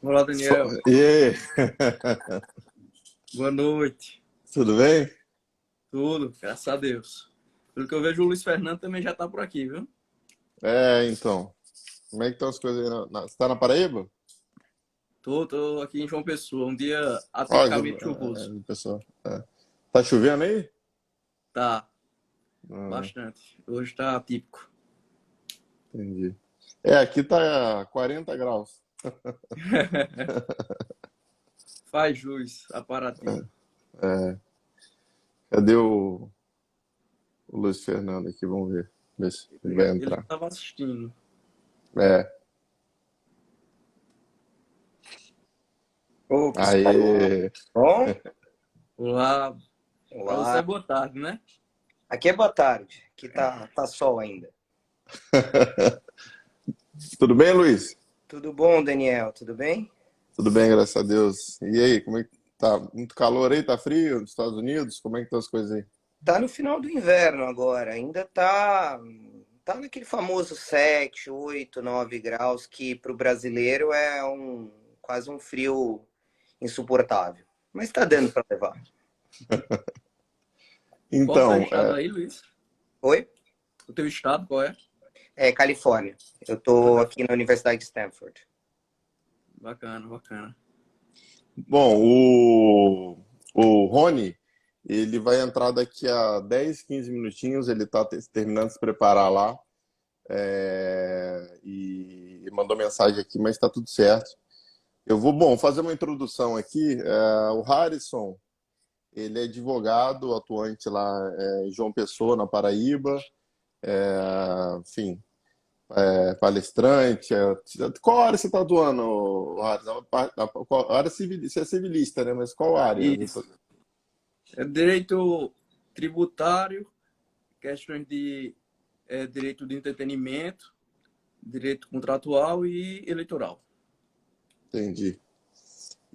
Olá, Daniel. E aí, Boa noite. tudo bem? Tudo, graças a Deus. Pelo que eu vejo, o Luiz Fernando também já tá por aqui, viu? Então, como é que estão as coisas aí? Você tá na Paraíba? Tô aqui em João Pessoa, um dia Ó, atipicamente chuvoso. pessoal. Tá chovendo aí? Tá, Ah, bastante. Hoje tá atípico. entendi. Aqui tá 40 graus. Faz jus a Paraty. É, cadê o Luiz Fernando aqui? Vamos ver se ele vai Ele entrar. tava assistindo. É, Ô, que aí. bom. Olá, pra você é Olá. boa tarde, né? Aqui é boa tarde. Aqui tá sol ainda. Tudo bem, Luiz? Tudo bom, Daniel? Tudo bem? Tudo bem, graças a Deus. E aí, como é que tá? Muito calor aí? Tá frio nos Estados Unidos? Como é que estão as coisas aí? Tá no final do inverno agora. Ainda tá naquele famoso 7, 8, 9 graus que para o brasileiro é quase um frio insuportável. Mas tá dando para levar. Qual o teu Então, estado aí, Luiz? Oi? O teu estado qual é? É Califórnia. Eu tô aqui na Universidade de Stanford. Bacana, bacana. bom, o Rony, ele vai entrar daqui a 10, 15 minutinhos, ele está terminando de se preparar lá, e mandou mensagem aqui, mas está tudo certo. Eu vou, bom, fazer uma introdução aqui. O Harrison, ele é advogado, atuante lá em João Pessoa, na Paraíba, enfim, palestrante. Qual área você está atuando, Harrison? Qual área civil, você é civilista, né? Mas qual área? Isso. É direito tributário, questões de direito de entretenimento, direito contratual e eleitoral. Entendi.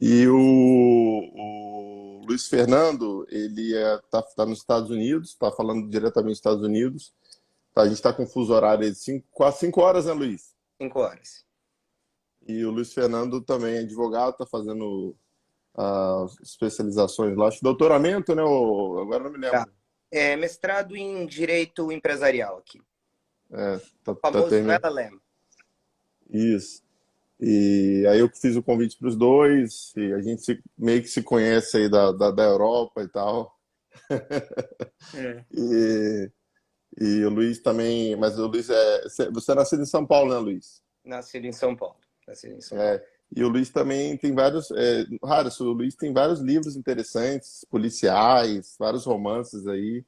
E o Luiz Fernando, ele tá nos Estados Unidos, está falando diretamente dos Estados Unidos. Tá, a gente está com fuso horário aí de quase 5 horas, né, Luiz? 5 horas. E o Luiz Fernando também é advogado, está fazendo as especializações lá. Acho que doutoramento, né? Agora não me Tá. lembro. É mestrado em Direito Empresarial aqui. O Tá famoso terminando. LLM. Isso. E aí eu fiz o convite para os dois, e a gente meio que se conhece aí da Europa e tal. É, E, e o Luiz também, mas o Luiz você é nascido em São Paulo, né, Luiz? Nascido em São Paulo. Nascido em São Paulo. É, e o Luiz também tem vários, Harrison, o Luiz tem vários livros interessantes, policiais, vários romances aí,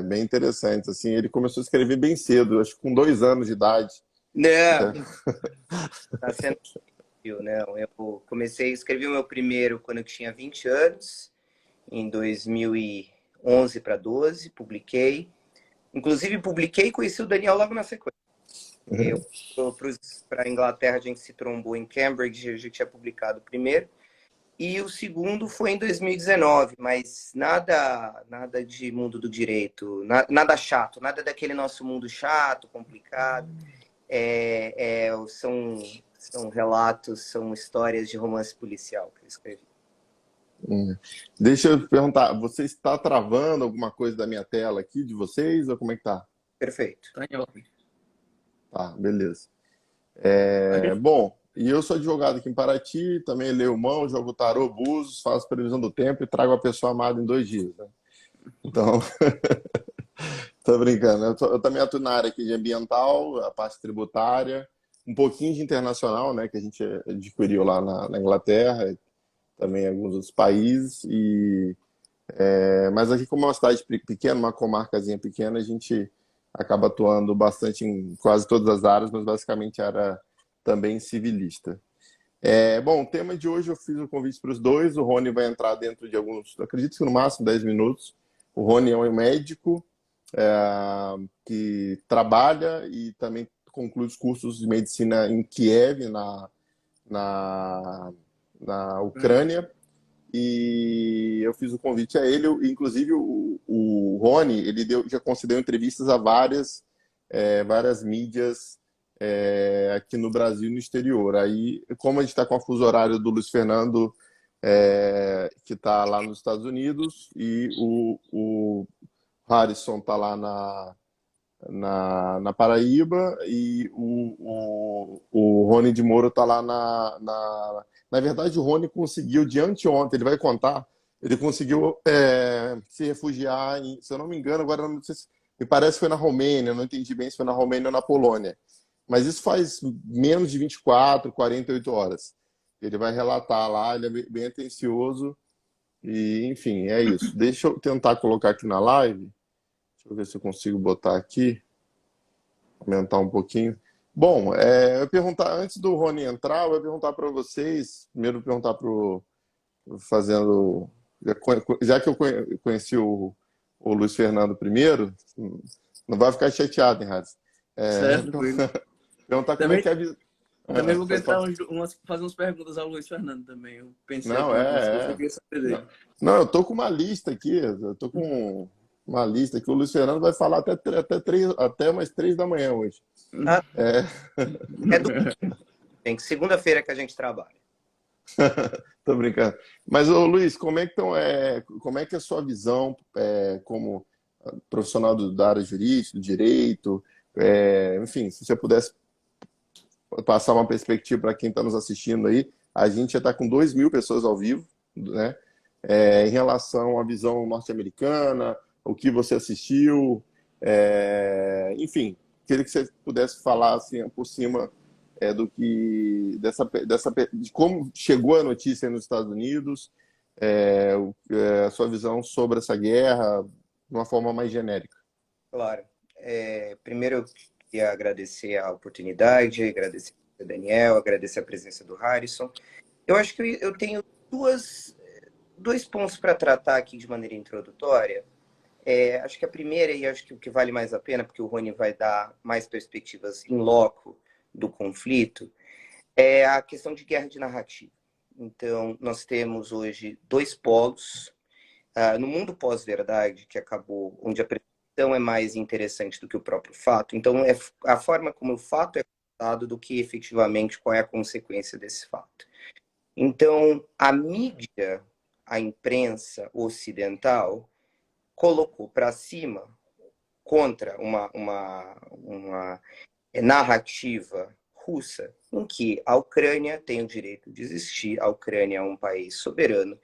bem interessantes, assim, ele começou a escrever bem cedo, acho que com 2 anos de idade, Não, né? tá sendo difícil, não. Eu comecei a escrever o meu primeiro quando eu tinha 20 anos, em 2011 para 12, publiquei. Inclusive, publiquei e conheci o Daniel logo na sequência. Eu para a Inglaterra, a gente se trombou em Cambridge, a gente tinha publicado o primeiro. E o segundo foi em 2019, mas nada de mundo do direito, nada chato, nada daquele nosso mundo chato, complicado. São relatos, são histórias de romance policial que eu escrevi. Hum. Deixa eu perguntar, você está travando alguma coisa da minha tela aqui, de vocês, ou como é que tá? Perfeito. tá em ordem. Tá, beleza. A gente, Bom, e eu sou advogado aqui em Paraty, também leio mão, jogo tarô, búzios, faço previsão do tempo e trago a pessoa amada em 2 dias, né? Então, tô brincando. Eu também atuo na área aqui de ambiental, a parte tributária, um pouquinho de internacional, né, que a gente adquiriu lá na Inglaterra, também em alguns outros países. Mas aqui, como é uma cidade pequena, uma comarcazinha pequena, a gente acaba atuando bastante em quase todas as áreas, mas basicamente era também civilista. Bom, o tema de hoje eu fiz o convite para os dois. O Rony vai entrar dentro de alguns, acredito que no máximo 10 minutos. O Rony é um médico que trabalha e também conclui os cursos de medicina em Kiev, na, na Ucrânia. E eu fiz o convite a ele. Inclusive, o Rony, já concedeu entrevistas a várias mídias aqui no Brasil e no exterior. Aí, como a gente está com a fuso horário do Luiz Fernando, que está lá nos Estados Unidos, e o Harrison está lá na Paraíba, e o Rony de Moura está lá na verdade, o Rony conseguiu, de anteontem, ele vai contar, ele conseguiu se refugiar, se eu não me engano, agora não sei se, me parece que foi na Romênia, não entendi bem se foi na Romênia ou na Polônia. Mas isso faz menos de 24, 48 horas. Ele vai relatar lá, ele é bem atencioso, e enfim, é isso. Deixa eu tentar colocar aqui na live. Deixa eu ver se eu consigo botar aqui, aumentar um pouquinho. Bom, eu ia perguntar, antes do Rony entrar, eu ia perguntar para vocês, primeiro perguntar para o fazendo, já que eu conheci o Luiz Fernando primeiro, não vai ficar chateado, hein, Radis? Certo, tranquilo. Perguntar como é que é a visão. Também vou tentar fazer umas perguntas ao Luiz Fernando também. Eu pensei Não, aqui em algumas coisas que eu queria saber dele. Não, eu tô com uma lista aqui, eu tô com uma lista que o Luiz Fernando vai falar até umas 3 da manhã hoje. Ah, tem que segunda-feira que a gente trabalha. Tô brincando. Mas, ô, Luiz, como é que como é que é a sua visão como profissional da área jurídica, do direito, enfim, se você pudesse passar uma perspectiva para quem está nos assistindo aí, a gente já está com 2.000 pessoas ao vivo, né? Em relação à visão norte-americana, o que você assistiu, enfim, queria que você pudesse falar assim por cima do que de como chegou a notícia nos Estados Unidos, a sua visão sobre essa guerra de uma forma mais genérica. Claro. Primeiro eu queria agradecer a oportunidade, agradecer ao Daniel, agradecer a presença do Harrison. Eu acho que eu tenho dois pontos para tratar aqui de maneira introdutória. Acho que a primeira, e acho que o que vale mais a pena, porque o Rony vai dar mais perspectivas in loco do conflito, é a questão de guerra de narrativa. Então, nós temos hoje 2 polos. No mundo pós-verdade, que acabou, onde a percepção é mais interessante do que o próprio fato, então é a forma como o fato é contado do que efetivamente qual é a consequência desse fato. Então, a mídia, a imprensa ocidental, colocou para cima, contra uma narrativa russa, em que a Ucrânia tem o direito de existir, a Ucrânia é um país soberano,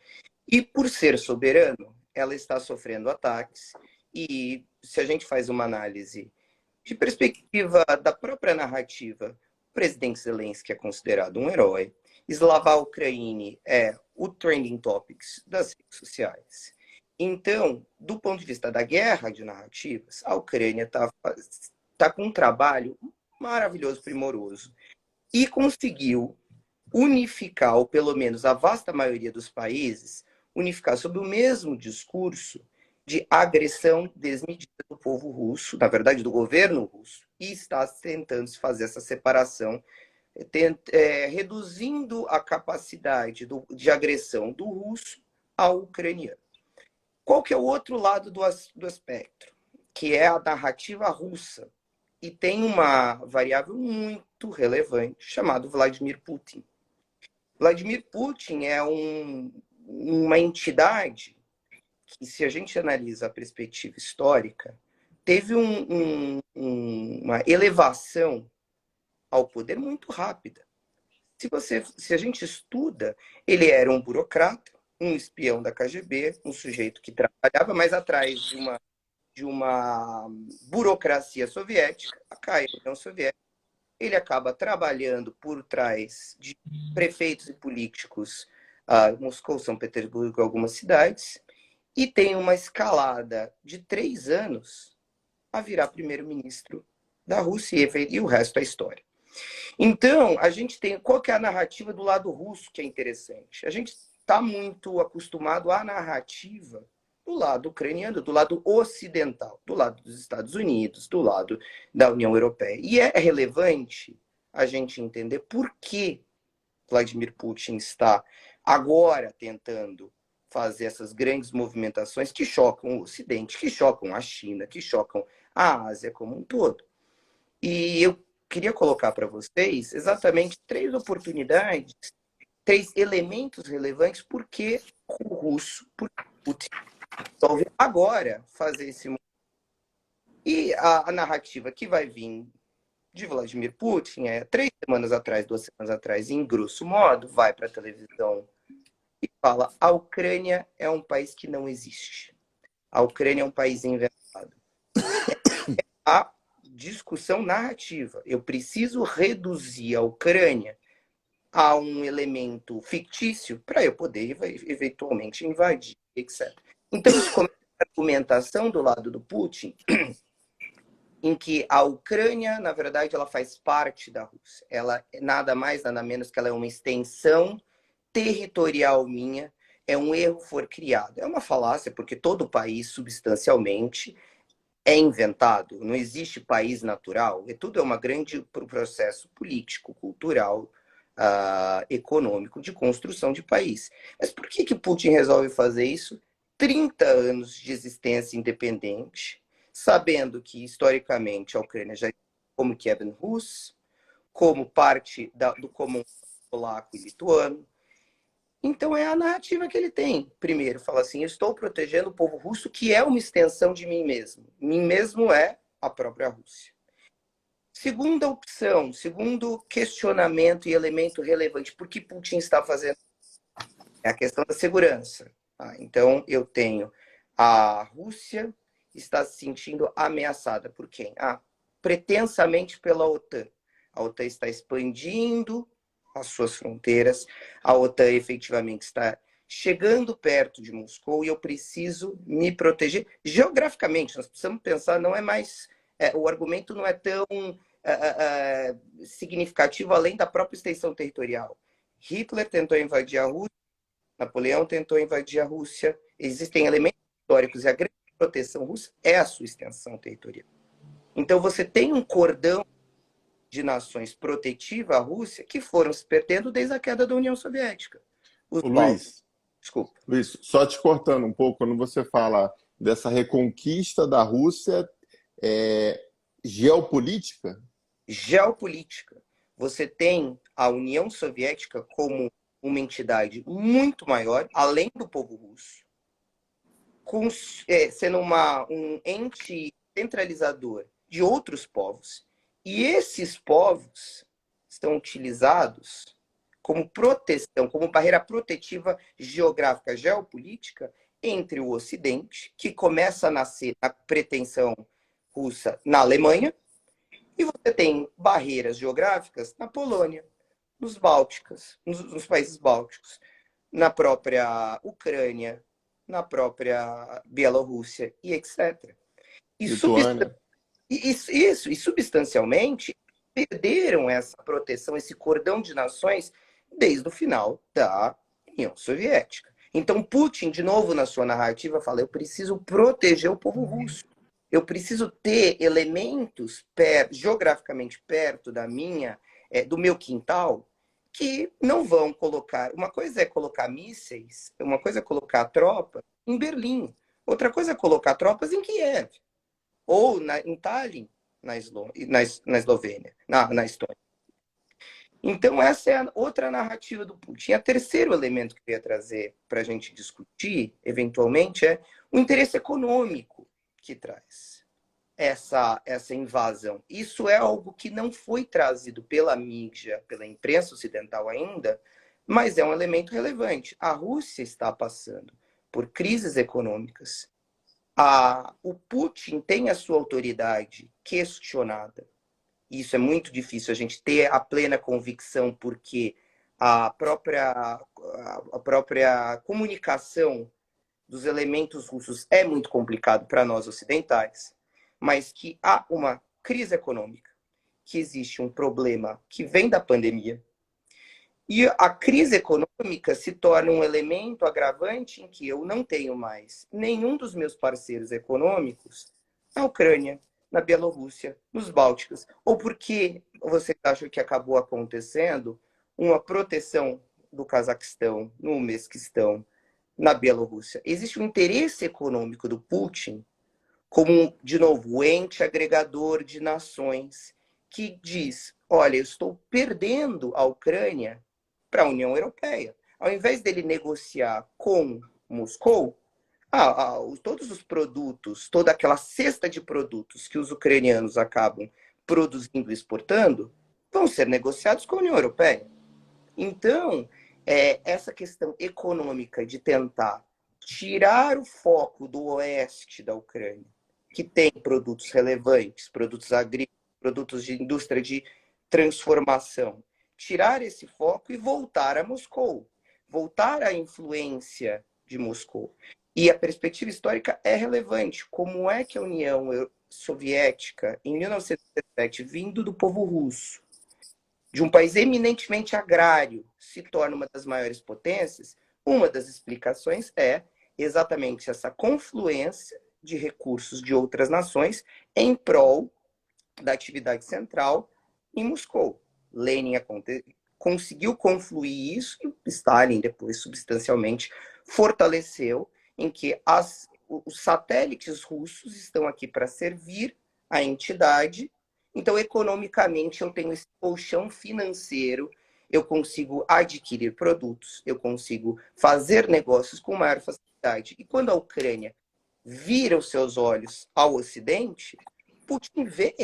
e por ser soberano, ela está sofrendo ataques, e se a gente faz uma análise de perspectiva da própria narrativa, o presidente Zelensky é considerado um herói, Slava Ukraini é o trending topics das redes sociais. Então, do ponto de vista da guerra de narrativas, a Ucrânia tá com um trabalho maravilhoso, primoroso, e conseguiu unificar, ou pelo menos a vasta maioria dos países, unificar sob o mesmo discurso de agressão desmedida do povo russo, na verdade do governo russo, e está tentando se fazer essa separação, reduzindo a capacidade de agressão do russo ao ucraniano. Qual que é o outro lado do espectro? Que é a narrativa russa. E tem uma variável muito relevante chamada Vladimir Putin. Vladimir Putin é uma entidade que, se a gente analisa a perspectiva histórica, teve uma elevação ao poder muito rápida. Se a gente estuda, ele era um burocrata, um espião da KGB, um sujeito que trabalhava mais atrás de uma burocracia soviética, a União Soviética. Ele acaba trabalhando por trás de prefeitos e políticos, Moscou, São Petersburgo, algumas cidades, e tem uma escalada de 3 anos a virar primeiro-ministro da Rússia, e o resto é história. Então, a gente tem... Qual que é a narrativa do lado russo que é interessante? A gente está muito acostumado à narrativa do lado ucraniano, do lado ocidental, do lado dos Estados Unidos, do lado da União Europeia. E é relevante a gente entender por que Vladimir Putin está agora tentando fazer essas grandes movimentações que chocam o Ocidente, que chocam a China, que chocam a Ásia como um todo. E eu queria colocar para vocês exatamente 3 oportunidades, 3 elementos relevantes porque o russo, porque Putin resolve agora fazer esse movimento. E a narrativa que vai vir de Vladimir Putin 3 semanas atrás, 2 semanas atrás, em grosso modo, vai para a televisão e fala: a Ucrânia é um país que não existe. A Ucrânia é um país inventado. A discussão narrativa. Eu preciso reduzir a Ucrânia a um elemento fictício para eu poder eventualmente invadir, etc. Então, isso começa a argumentação do lado do Putin, em que a Ucrânia, na verdade, ela faz parte da Rússia. Ela é nada mais, nada menos que ela é uma extensão territorial minha, é um erro for criado. É uma falácia, porque todo país, substancialmente, é inventado. Não existe país natural. E tudo é um grande processo político, cultural, econômico, de construção de país. Mas por que Putin resolve fazer isso? 30 anos de existência independente, sabendo que, historicamente, a Ucrânia já é como Kievan Rus, como parte do comum polaco e lituano. Então, é a narrativa que ele tem. Primeiro, fala assim: eu estou protegendo o povo russo, que é uma extensão de mim mesmo. Mim mesmo é a própria Rússia. Segunda opção, segundo questionamento e elemento relevante, por que Putin está fazendo? É a questão da segurança. Então, eu tenho a Rússia está se sentindo ameaçada por quem? Pretensamente pela OTAN. A OTAN está expandindo as suas fronteiras, a OTAN efetivamente está chegando perto de Moscou e eu preciso me proteger geograficamente. Nós precisamos pensar, não é mais... o argumento não é tão significativo além da própria extensão territorial. Hitler tentou invadir a Rússia, Napoleão tentou invadir a Rússia, existem elementos históricos e a grande proteção russa é a sua extensão territorial. Então você tem um cordão de nações protetiva à Rússia que foram se perdendo desde a queda da União Soviética. Luiz, só te cortando um pouco, quando você fala dessa reconquista da Rússia, geopolítica? Geopolítica. Você tem a União Soviética como uma entidade muito maior, além do povo russo, sendo um ente centralizador de outros povos. E esses povos estão utilizados como proteção, como barreira protetiva geográfica, geopolítica, entre o Ocidente, que começa a nascer na pretensão russa na Alemanha, e você tem barreiras geográficas na Polônia, nos países bálticos, na própria Ucrânia, na própria Bielorrússia e etc. E substancialmente perderam essa proteção, esse cordão de nações, desde o final da União Soviética. Então, Putin, de novo, na sua narrativa, fala: eu preciso proteger o povo russo. Eu preciso ter elementos geograficamente perto do meu quintal, que não vão colocar... Uma coisa é colocar mísseis, uma coisa é colocar tropas em Berlim, outra coisa é colocar tropas em Kiev, ou em Tallinn, na Eslovênia, na Estônia. Então, essa é a outra narrativa do Putin. O terceiro elemento que eu ia trazer para a gente discutir, eventualmente, é o interesse econômico que traz essa invasão. Isso é algo que não foi trazido pela mídia, pela imprensa ocidental ainda, mas é um elemento relevante. A Rússia está passando por crises econômicas. O Putin tem a sua autoridade questionada. Isso é muito difícil a gente ter a plena convicção, porque a própria comunicação dos elementos russos é muito complicado para nós ocidentais, mas que há uma crise econômica, que existe um problema que vem da pandemia, e a crise econômica se torna um elemento agravante em que eu não tenho mais nenhum dos meus parceiros econômicos na Ucrânia, na Bielorrússia, nos Bálticos, ou porque vocês acham que acabou acontecendo uma proteção do Cazaquistão, no Uzbequistão, na Bielorrússia. Existe um interesse econômico do Putin como, de novo, o ente agregador de nações que diz, olha, eu estou perdendo a Ucrânia para a União Europeia. Ao invés dele negociar com Moscou, todos os produtos, toda aquela cesta de produtos que os ucranianos acabam produzindo e exportando, vão ser negociados com a União Europeia. Então, essa questão econômica de tentar tirar o foco do oeste da Ucrânia, que tem produtos relevantes, produtos agrícolas, produtos de indústria de transformação, tirar esse foco e voltar a Moscou, voltar à influência de Moscou. E a perspectiva histórica é relevante. Como é que a União Soviética, em 1917, vindo do povo russo, de um país eminentemente agrário, se torna uma das maiores potências? Uma das explicações é exatamente essa confluência de recursos de outras nações em prol da atividade central em Moscou. Lenin conseguiu confluir isso e Stalin depois substancialmente fortaleceu em que os satélites russos estão aqui para servir a entidade. Então, economicamente, eu tenho esse colchão financeiro, eu consigo adquirir produtos, eu consigo fazer negócios com maior facilidade. E quando a Ucrânia vira os seus olhos ao Ocidente, Putin vê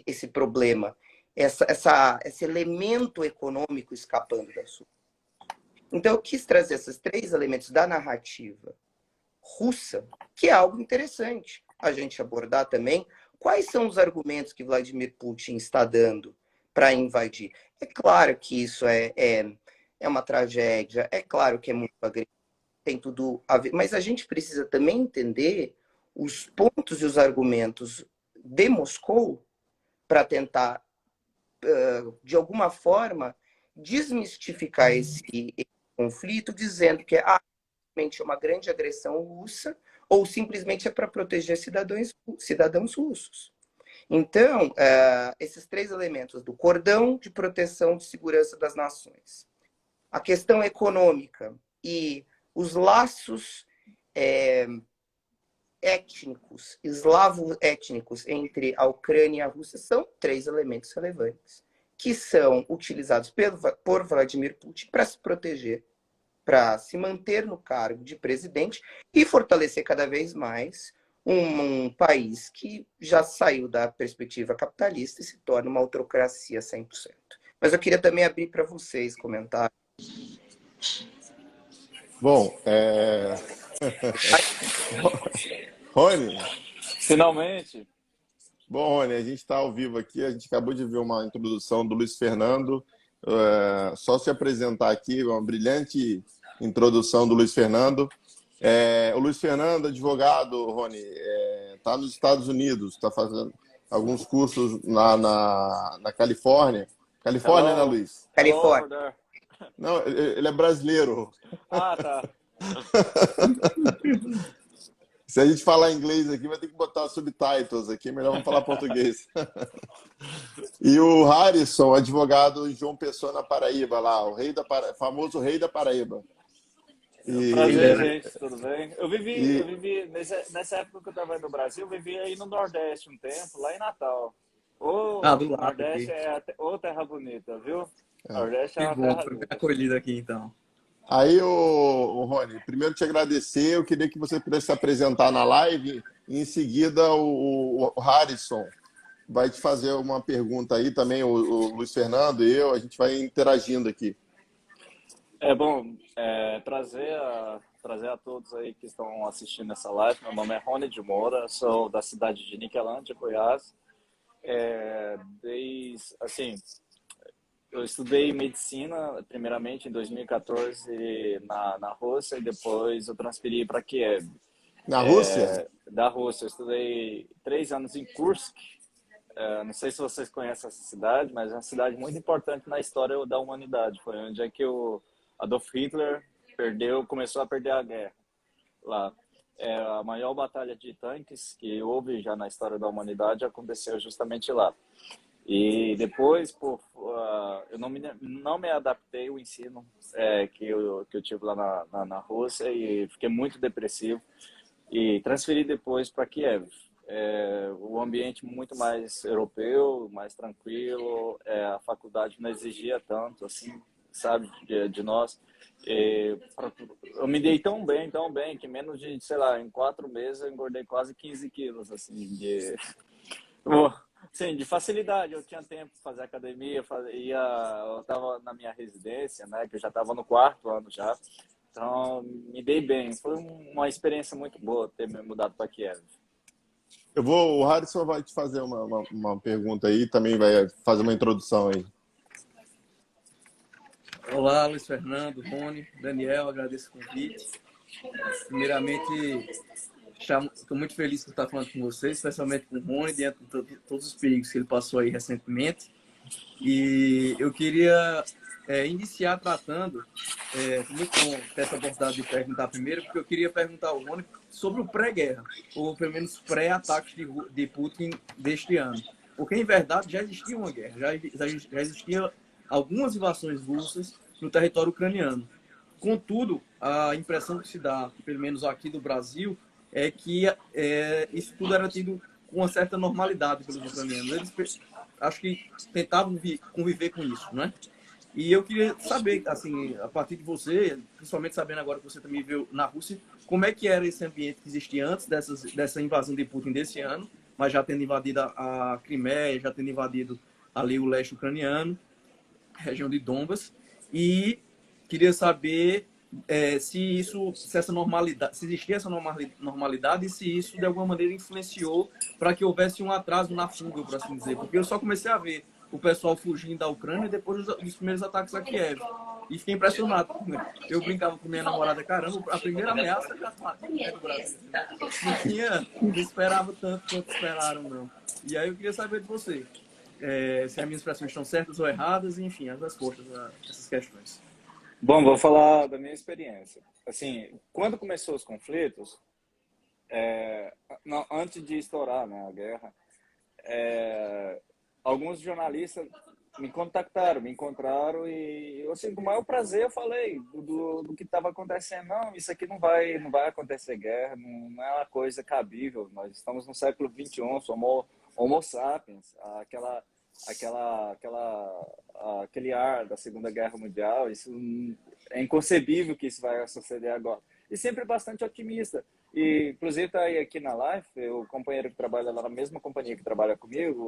esse problema, esse elemento econômico escapando da sua. Então, eu quis trazer esses 3 elementos da narrativa russa, que é algo interessante a gente abordar também. Quais são os argumentos que Vladimir Putin está dando para invadir? É claro que isso é uma tragédia, é claro que é muito agressivo, tem tudo a ver, mas a gente precisa também entender os pontos e os argumentos de Moscou para tentar, de alguma forma, desmistificar esse conflito, dizendo que é uma grande agressão russa ou simplesmente é para proteger cidadãos russos. Então, esses 3 elementos do cordão de proteção de segurança das nações, a questão econômica e os laços étnicos, eslavo-étnicos entre a Ucrânia e a Rússia são 3 elementos relevantes que são utilizados por Vladimir Putin para se proteger, para se manter no cargo de presidente e fortalecer cada vez mais um país que já saiu da perspectiva capitalista e se torna uma autocracia 100%. Mas eu queria também abrir para vocês comentar. Bom, Rony, Finalmente. bom, Rony, a gente está ao vivo aqui, a gente acabou de ver uma introdução do Luiz Fernando, só se apresentar aqui, uma brilhante introdução do Luiz Fernando. O Luiz Fernando, advogado, Rony, está nos Estados Unidos, está fazendo alguns cursos na Califórnia. Califórnia, né, Luiz? Califórnia. Não, ele é brasileiro. Ah, tá. Se a gente falar inglês aqui, vai ter que botar subtitles aqui, melhor vamos falar português. E o Harrison, advogado em João Pessoa, na Paraíba, lá, o famoso rei da Paraíba. Prazer, gente, tudo bem? Eu vivi nessa época que eu estava no Brasil, eu vivi aí no Nordeste um tempo, lá em Natal. O Nordeste é terra bonita, viu? Nordeste é uma terra foi bem bonita. acolhido aqui, então. Aí, o Rony, primeiro te agradecer, eu queria que você pudesse se apresentar na live, e em seguida o Harrison vai te fazer uma pergunta aí também, o Luiz Fernando e eu, a gente vai interagindo aqui. Prazer a todos aí que estão assistindo essa live. Meu nome é Rony de Moura, sou da cidade de Niquelândia, Goiás. Eu estudei medicina, primeiramente em 2014 na Rússia, e depois eu transferi para Kiev. Na Rússia? Da Rússia. Eu estudei 3 anos em Kursk. Não sei se vocês conhecem essa cidade, mas é uma cidade muito importante na história da humanidade. Foi onde é que o Adolf Hitler começou a perder a guerra lá. A maior batalha de tanques que houve já na história da humanidade aconteceu justamente lá. E depois, eu não me adaptei ao ensino que eu tive lá na Rússia e fiquei muito depressivo e transferi depois para Kiev. O ambiente muito mais europeu, mais tranquilo, a faculdade não exigia tanto, assim, sabe, de nós. Eu me dei tão bem, que menos de, sei lá, em 4 meses eu engordei quase 15 quilos, assim, sim, de facilidade. Eu tinha tempo de fazer academia, eu estava na minha residência, né, que eu já estava no 4º ano já, então me dei bem. Foi uma experiência muito boa ter me mudado para Kiev. O Harrison vai te fazer uma pergunta aí, também vai fazer uma introdução aí. Olá, Luiz Fernando, Rony, Daniel, agradeço o convite. Primeiramente, estou muito feliz por estar falando com vocês, especialmente com o Rony, diante de todos os perigos que ele passou aí recentemente. E eu queria iniciar tratando, muito bom ter essa oportunidade de perguntar primeiro, porque eu queria perguntar ao Rony sobre o pré-guerra, ou pelo menos pré-ataques de Putin deste ano. Porque, em verdade, já existia uma guerra, já existia algumas invasões russas no território ucraniano. Contudo, a impressão que se dá, pelo menos aqui do Brasil, é que isso tudo era tido com uma certa normalidade pelos ucranianos. Eles acho que tentavam conviver com isso, né? E eu queria saber, assim, a partir de você, principalmente sabendo agora que você também veio na Rússia, como é que era esse ambiente que existia antes dessa invasão de Putin desse ano, mas já tendo invadido a Crimeia, já tendo invadido ali o leste ucraniano, região de Donbas, e queria saber se essa normalidade, se existia essa normalidade e se isso de alguma maneira influenciou para que houvesse um atraso na fuga, por assim dizer, porque eu só comecei a ver o pessoal fugindo da Ucrânia depois dos primeiros ataques a Kiev. E fiquei impressionado. Eu brincava com minha namorada, caramba, a primeira ameaça já é do Brasil. Não esperava tanto quanto esperaram, não. E aí eu queria saber de você, se as minhas expressões estão certas ou erradas, e, enfim, as respostas a essas questões. Bom, vou falar da minha experiência. Assim, quando começou os conflitos, antes de estourar, né, a guerra, alguns jornalistas me contactaram, me encontraram e, assim, com o maior prazer eu falei do que estava acontecendo. Não, isso aqui não vai acontecer guerra, não é uma coisa cabível. Nós estamos no século XXI, somos Homo sapiens, aquele ar da Segunda Guerra Mundial, isso é inconcebível que isso vai suceder agora. E sempre bastante otimista. E, inclusive, tá aí aqui na live, o companheiro que trabalha lá na mesma companhia que trabalha comigo,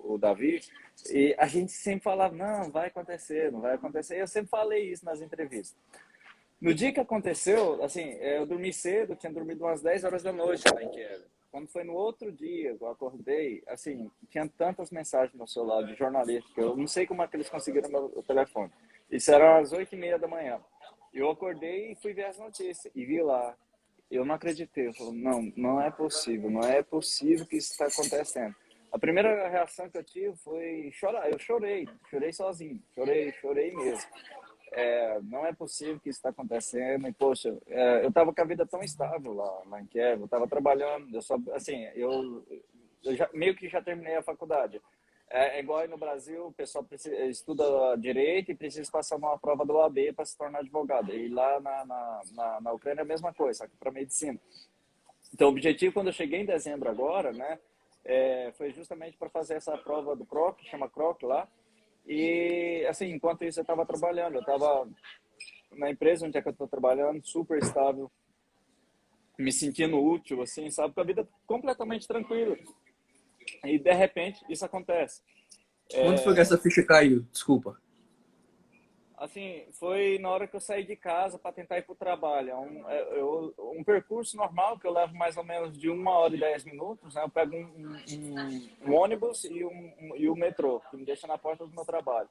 o Davi, e a gente sempre falava, não vai acontecer, não vai acontecer. Eu sempre falei isso nas entrevistas. No dia que aconteceu, assim, eu dormi cedo, tinha dormido umas 10 horas da noite lá em Kiev. Quando foi no outro dia, eu acordei, assim, tinha tantas mensagens no celular de jornalistas, que eu não sei como é que eles conseguiram meu telefone. Isso era às 8h30 da manhã. Eu acordei e fui ver as notícias, e vi lá. Eu não acreditei, eu falei, não é possível que isso está acontecendo. A primeira reação que eu tive foi chorar, eu chorei sozinho, chorei mesmo. Não é possível que isso está acontecendo. E, poxa, eu estava com a vida tão estável lá em Kiev, eu estava trabalhando, eu meio que já terminei a faculdade. É igual aí no Brasil, o pessoal estuda direito e precisa passar uma prova do OAB para se tornar advogado. E lá na Ucrânia é a mesma coisa, só que para medicina. Então, o objetivo, quando eu cheguei em dezembro agora, né, foi justamente para fazer essa prova do CROC, chama CROC lá. E, assim, enquanto isso eu estava trabalhando, eu estava na empresa onde é que eu estou trabalhando, super estável, me sentindo útil, assim, sabe, com a vida completamente tranquila. E, de repente, isso acontece. Quando foi que essa ficha caiu? Desculpa. Assim, foi na hora que eu saí de casa para tentar ir para o trabalho. Um percurso normal, que eu levo mais ou menos de 1h e 10 minutos, né? Eu pego um ônibus e o metrô, que me deixa na porta do meu trabalho.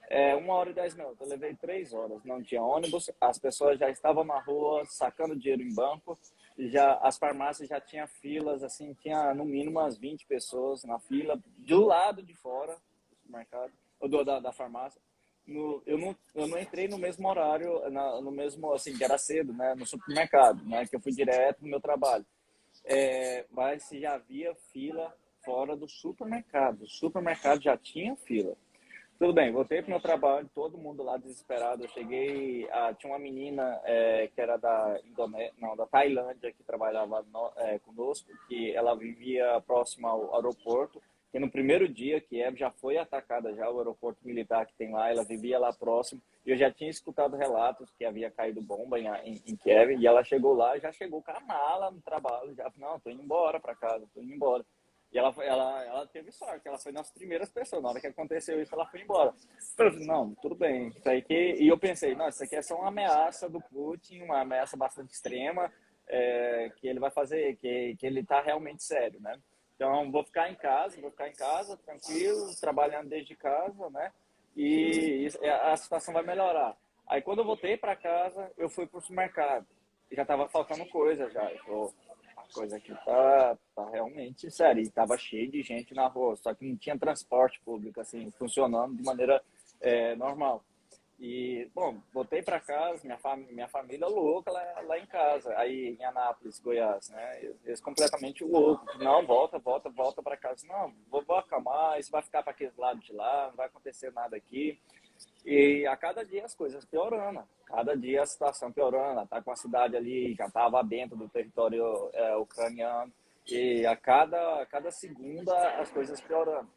1h e 10 minutos. Eu levei 3 horas. Não tinha ônibus, as pessoas já estavam na rua sacando dinheiro em banco. As farmácias já tinham filas, assim, tinha no mínimo umas 20 pessoas na fila, do lado de fora do supermercado, ou da farmácia. Eu não entrei no mesmo horário, no mesmo, assim, que era cedo, né, no supermercado, né, que eu fui direto no meu trabalho. Mas já havia fila fora do supermercado. O supermercado já tinha fila. Tudo bem, voltei pro meu trabalho, todo mundo lá desesperado. Eu cheguei, tinha uma menina que era da não, da Tailândia, que trabalhava conosco, que ela vivia próxima ao aeroporto. E no primeiro dia, Kiev já foi atacada, já o aeroporto militar que tem lá, ela vivia lá próximo. E eu já tinha escutado relatos que havia caído bomba em Kiev. E ela chegou lá, já chegou com a mala no trabalho, já, não, tô indo embora para casa, tô indo embora. E ela teve sorte, ela foi nas primeiras pessoas. Na hora que aconteceu isso, ela foi embora. Eu falei, não, tudo bem. Isso aí e eu pensei, não, isso aqui é só uma ameaça do Putin, uma ameaça bastante extrema, que ele vai fazer, que ele está realmente sério, né? Então, vou ficar em casa, tranquilo, trabalhando desde casa, né? E a situação vai melhorar. Aí, quando eu voltei para casa, eu fui para o supermercado. Já estava faltando coisa já. A coisa aqui tá realmente séria. E tava cheio de gente na rua, só que não tinha transporte público, assim, funcionando de maneira normal. E, bom, voltei para casa, minha família louca lá em casa, aí em Anápolis, Goiás, né? Eles completamente loucos. Não, volta para casa. Não, vou acalmar, isso vai ficar para aquele lado de lá, não vai acontecer nada aqui. E a cada dia as coisas piorando, cada dia a situação piorando. Tá com a cidade ali, já estava dentro do território ucraniano, e a cada segunda as coisas piorando.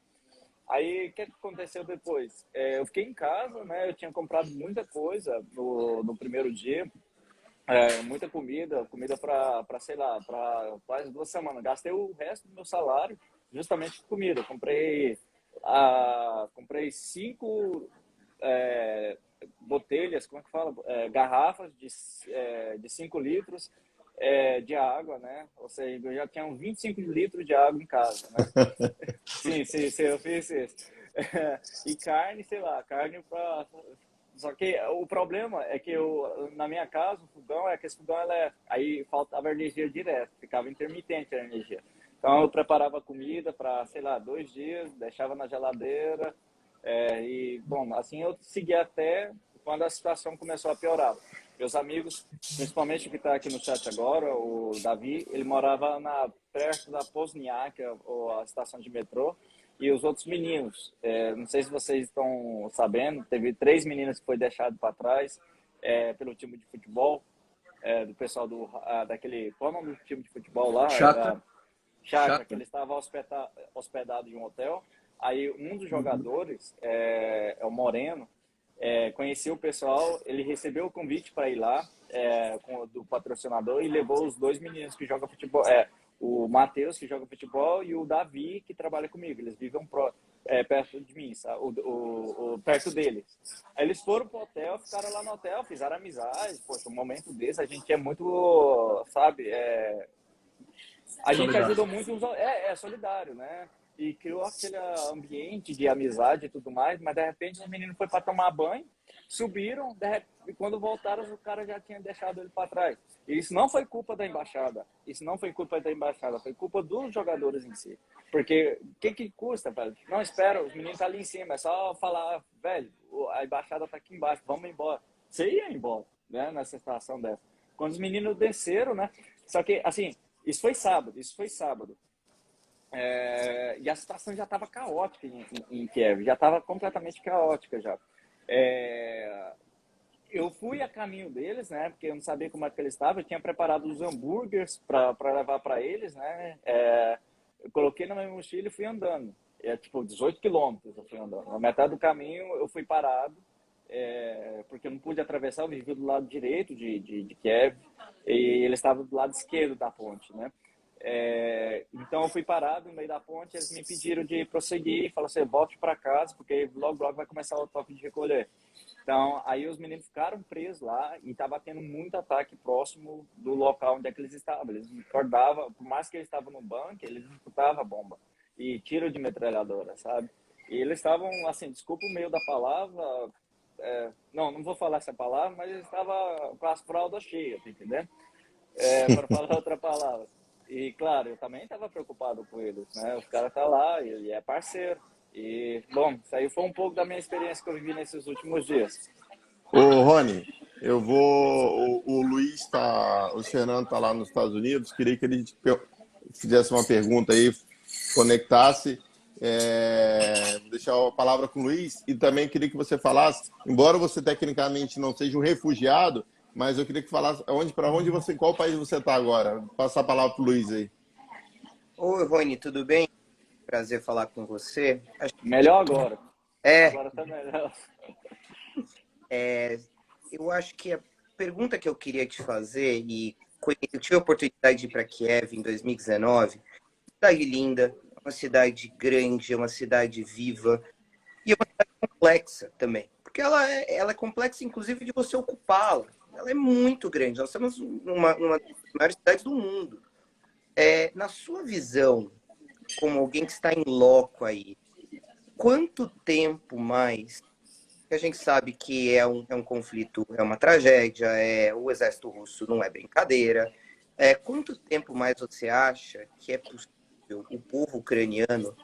Aí, o que aconteceu depois? Eu fiquei em casa, né? Eu tinha comprado muita coisa no primeiro dia, muita comida para, sei lá, para quase 2 semanas. Gastei o resto do meu salário justamente com comida. Comprei 5 botelhas, como é que fala? Garrafas de 5 litros de água, né? Ou seja, eu já tinha uns 25 litros de água em casa, né? Sim, eu fiz isso. E carne, sei lá, carne para. Só que o problema é que na minha casa, o fogão, que esse fogão, aí faltava energia direto, ficava intermitente a energia. Então eu preparava comida para, sei lá, 2 dias, deixava na geladeira, e, bom, assim eu segui até quando a situação começou a piorar. Meus amigos, principalmente o que está aqui no chat agora, o Davi, ele morava perto da Pozniak, ou a estação de metrô, e os outros meninos. Não sei se vocês estão sabendo, teve 3 meninos que foi deixado para trás pelo time de futebol, do pessoal daquele... Qual é o nome do time de futebol lá? Chata. Chakra, que ele estava hospedado em um hotel. Aí um dos jogadores, o Moreno, conheceu o pessoal, ele recebeu o convite para ir lá do patrocinador e levou os 2 meninos que jogam futebol, o Matheus, que joga futebol, e o Davi, que trabalha comigo. Eles vivem perto de mim, sabe? Perto deles. Aí eles foram pro hotel, ficaram lá no hotel, fizeram amizade. Poxa, um momento desse, a gente é muito, sabe, a gente ajuda muito uns, solidário, né? E criou aquele ambiente de amizade e tudo mais, mas de repente os meninos foram para tomar banho, subiram, e quando voltaram o cara já tinha deixado ele para trás. E isso não foi culpa da embaixada, foi culpa dos jogadores em si. Porque o que custa, velho? Não, espera, os meninos estão ali em cima, é só falar, velho, a embaixada está aqui embaixo, vamos embora. Você ia embora, né, nessa situação dessa. Quando os meninos desceram, né? Só que, assim, isso foi sábado. E a situação já estava caótica em Kiev, já estava completamente caótica já. Eu fui a caminho deles, né? Porque eu não sabia como é que eles estavam. Eu tinha preparado os hambúrgueres para levar para eles, né? Eu coloquei na minha mochila e fui andando. Tipo 18 quilômetros eu fui andando. Na metade do caminho eu fui parado, porque eu não pude atravessar. Eu vivi do lado direito de Kiev e eles estavam do lado esquerdo da ponte, né? Então eu fui parado no meio da ponte, eles me pediram de prosseguir, falaram assim, volte para casa, porque logo vai começar o toque de recolher. Então aí os meninos ficaram presos lá e estava tendo muito ataque próximo do local onde é que eles estavam. Eles acordavam, por mais que eles estavam no banco, eles escutavam bomba e tiro de metralhadora, sabe? E eles estavam, assim, desculpa o meio da palavra, não vou falar essa palavra, mas eles estavam com as fraldas cheias, tá entendendo? Para falar outra palavra. E, claro, eu também estava preocupado com eles, né? Os caras estão lá, ele é parceiro. E, bom, isso aí foi um pouco da minha experiência que eu vivi nesses últimos dias. Ô, Rony, eu vou. O Luiz tá. O Fernando tá lá nos Estados Unidos. Queria que ele fizesse uma pergunta aí, conectasse. Vou deixar deixar a palavra com o Luiz e também queria que você falasse, embora você tecnicamente não seja um refugiado, mas eu queria que falasse para onde você, qual país você está agora. Passar a palavra para o Luiz aí. Oi, Rony, tudo bem? Prazer falar com você. Melhor agora. É, Agora tá melhor. eu acho que a pergunta que eu queria te fazer, eu tive a oportunidade de ir para Kiev em 2019, cidade linda, uma cidade grande, uma cidade viva e uma cidade complexa também, porque ela é complexa inclusive de você ocupá-la. Ela é muito grande, nós temos uma das maiores cidades do mundo. Na sua visão, como alguém que está em loco aí, quanto tempo mais, que a gente sabe que é um conflito, é uma tragédia, o exército russo não é brincadeira, quanto tempo mais você acha que é possível o povo ucraniano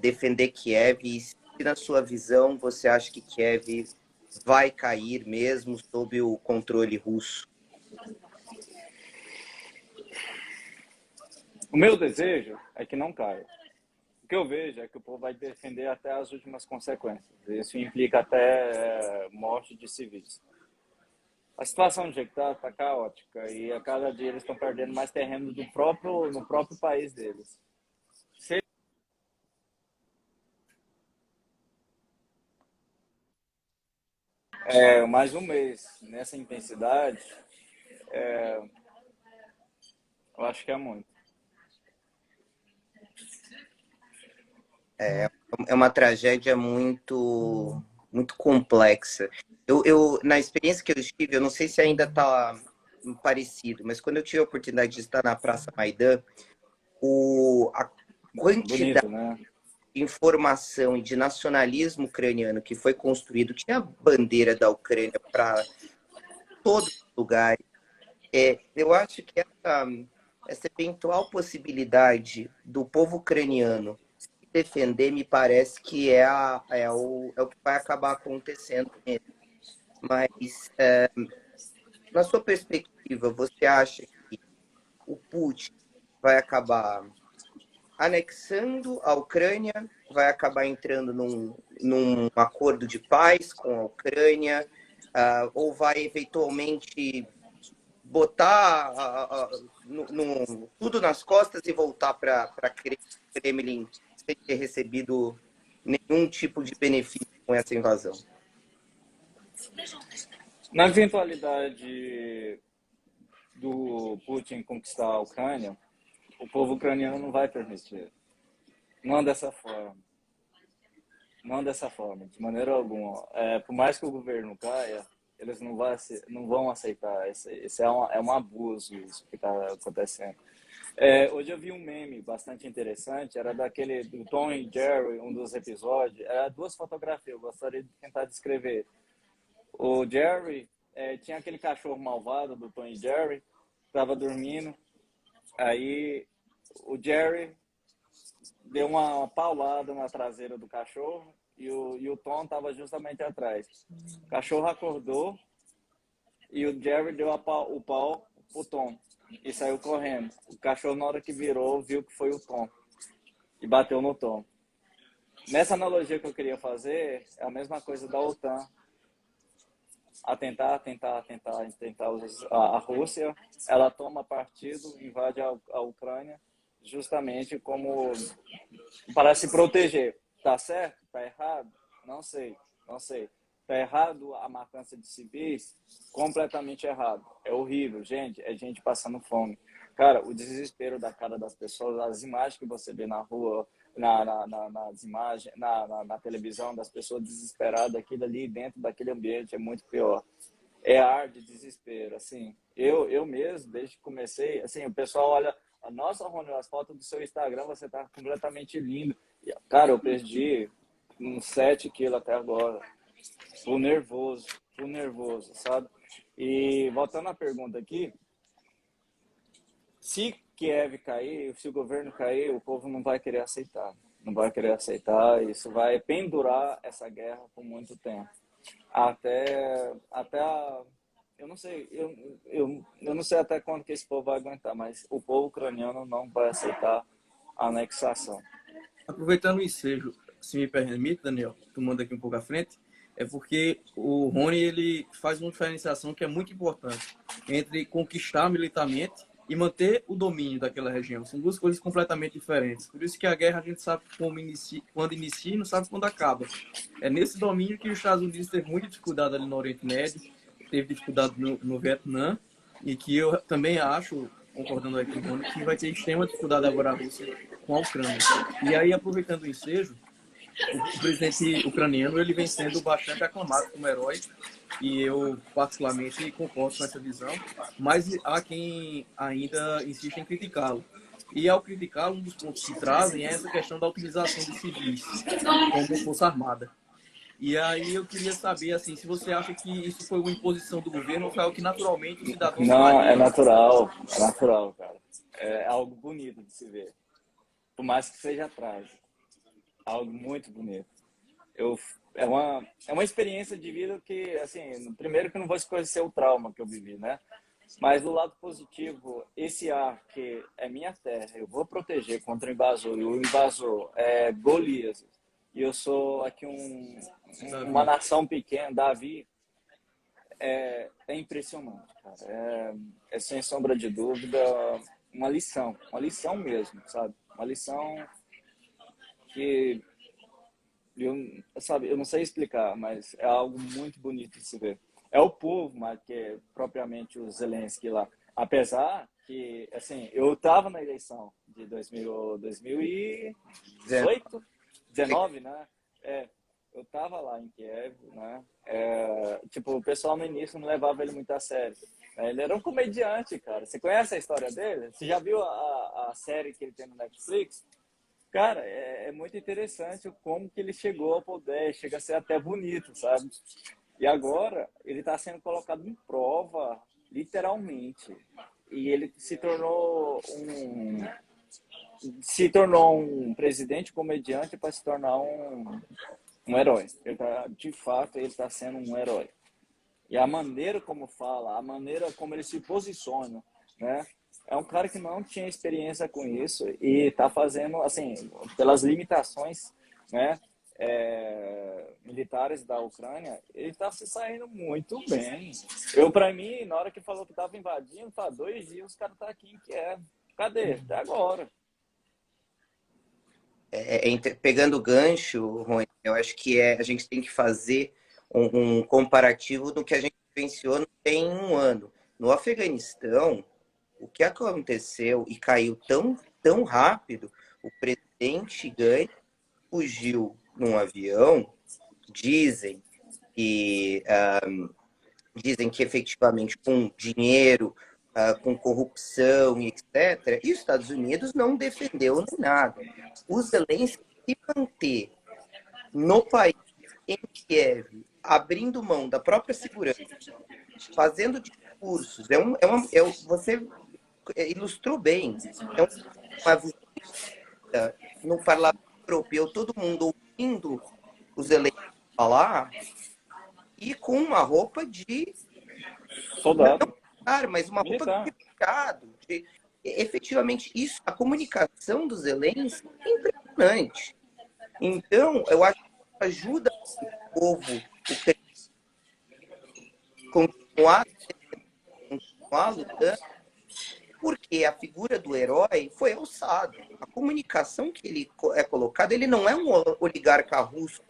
defender Kiev e se na sua visão você acha que Kiev vai cair mesmo sob o controle russo? O meu desejo é que não caia. O que eu vejo é que o povo vai defender até as últimas consequências. Isso implica até morte de civis. A situação do jeito que está caótica e a cada dia eles estão perdendo mais terreno no próprio país deles. Mais um mês nessa intensidade, eu acho que é muito. É uma tragédia muito, muito complexa. Na experiência que eu estive, eu não sei se ainda está parecido, mas quando eu tive a oportunidade de estar na Praça Maidan, a quantidade Bonito, né? de informação e de nacionalismo ucraniano que foi construído, tinha a bandeira da Ucrânia para todos os lugares. Eu acho que essa eventual possibilidade do povo ucraniano se defender me parece que é o que vai acabar acontecendo mesmo. Mas, na sua perspectiva, você acha que o Putin vai acabar anexando a Ucrânia, vai acabar entrando num acordo de paz com a Ucrânia, ou vai eventualmente botar tudo nas costas e voltar para Kremlin sem ter recebido nenhum tipo de benefício com essa invasão? Na eventualidade do Putin conquistar a Ucrânia, o povo ucraniano não vai permitir. Não dessa forma. Não dessa forma, de maneira alguma. Por mais que o governo caia, eles não vão aceitar. Esse é um abuso isso que está acontecendo. Hoje eu vi um meme bastante interessante, era do Tom e Jerry, um dos episódios. Era duas fotografias, eu gostaria de tentar descrever. O Jerry tinha aquele cachorro malvado do Tom e Jerry, estava dormindo. Aí o Jerry deu uma paulada na traseira do cachorro e o Tom estava justamente atrás. O cachorro acordou e o Jerry deu o pau pro Tom e saiu correndo. O cachorro, na hora que virou, viu que foi o Tom e bateu no Tom. Nessa analogia que eu queria fazer, é a mesma coisa da OTAN. Tentar a Rússia, ela toma partido, invade a Ucrânia, justamente como para se proteger. Tá certo? Tá errado? Não sei. Tá errado a matança de civis? Completamente errado. É horrível, gente. É gente passando fome. Cara, o desespero da cara das pessoas, as imagens que você vê na rua, nas imagens, na televisão, das pessoas desesperadas, aquilo ali dentro daquele ambiente é muito pior. É ar de desespero, assim. Eu mesmo, desde que comecei, assim, o pessoal olha, nossa, Rony, as fotos do seu Instagram, você tá completamente lindo. Cara, eu perdi uns 7 quilos até agora. Tô nervoso, sabe? E voltando à pergunta aqui, se Kiev cair, se o governo cair, o povo não vai querer aceitar. Não vai querer aceitar, isso vai pendurar essa guerra por muito tempo. Eu não sei, eu não sei até quando que esse povo vai aguentar, mas o povo ucraniano não vai aceitar a anexação. Aproveitando o ensejo, se me permite, Daniel, tomando aqui um pouco à frente, é porque o Rony ele faz uma diferenciação que é muito importante entre conquistar militarmente e manter o domínio daquela região. São duas coisas completamente diferentes. Por isso que a guerra a gente sabe quando inicia e não sabe quando acaba. É nesse domínio que os Estados Unidos teve muita dificuldade ali no Oriente Médio, teve dificuldade no Vietnã, e que eu também acho, concordando aí com o Rony, que vai ter extrema dificuldade agora a Rússia com a Ucrânia. E aí, aproveitando o ensejo, o presidente ucraniano ele vem sendo bastante aclamado como herói, e eu particularmente concordo com essa visão, mas há quem ainda insiste em criticá-lo. E ao criticá-lo, um dos pontos que trazem é essa questão da utilização de civis como força armada. E aí eu queria saber, assim, se você acha que isso foi uma imposição do governo ou foi algo que naturalmente os cidadãos Não, fariam? é natural, cara. É algo bonito de se ver. Por mais que seja atraso. Algo muito bonito. É uma experiência de vida que, assim, primeiro que eu não vou esquecer o trauma que eu vivi, né? Mas do lado positivo, esse ar que é minha terra, eu vou proteger contra o invasor, e o invasor é Golias, e eu sou aqui uma nação pequena, Davi, é impressionante, cara. É sem sombra de dúvida uma lição mesmo, sabe? Uma lição que eu não sei explicar, mas é algo muito bonito de se ver. É o povo, mas que é propriamente o Zelensky lá. Apesar que, assim, eu estava na eleição de 2018, 19, né? Eu estava lá em Kiev, né? Tipo, o pessoal no início não levava ele muito a sério. Ele era um comediante, cara. Você conhece a história dele? Você já viu a série que ele tem no Netflix? Cara, é muito interessante como que ele chegou ao poder, chega a ser até bonito, sabe? E agora ele está sendo colocado em prova, literalmente. E ele se tornou um presidente comediante para se tornar um herói. De fato, ele está sendo um herói. E a maneira como fala, a maneira como ele se posiciona, né? É um cara que não tinha experiência com isso e está fazendo, assim, pelas limitações, né, militares da Ucrânia, ele está se saindo muito bem. Para mim, na hora que falou que estava invadindo, há 2 dias os caras estão aqui em Kiev. Cadê? Até agora. Pegando o gancho, Rony, eu acho que a gente tem que fazer um comparativo do que a gente vivenciou não tem um ano. No Afeganistão, o que aconteceu e caiu tão rápido, o presidente ganha, fugiu num avião, dizem que efetivamente com dinheiro, com corrupção e etc., e os Estados Unidos não defendeu nem nada. O Zelensky se manter no país, em Kiev, abrindo mão da própria segurança, fazendo discursos, você ilustrou bem, é uma visita no parlamento europeu, todo mundo ouvindo os eleitos falar e com uma roupa de Soldado. mas uma roupa de refugiado. Efetivamente, isso, a comunicação dos Zelensky é impressionante. Então, eu acho que ajuda o povo continuar lutando, porque a figura do herói foi alçada. A comunicação que ele é colocado, ele não é um oligarca russo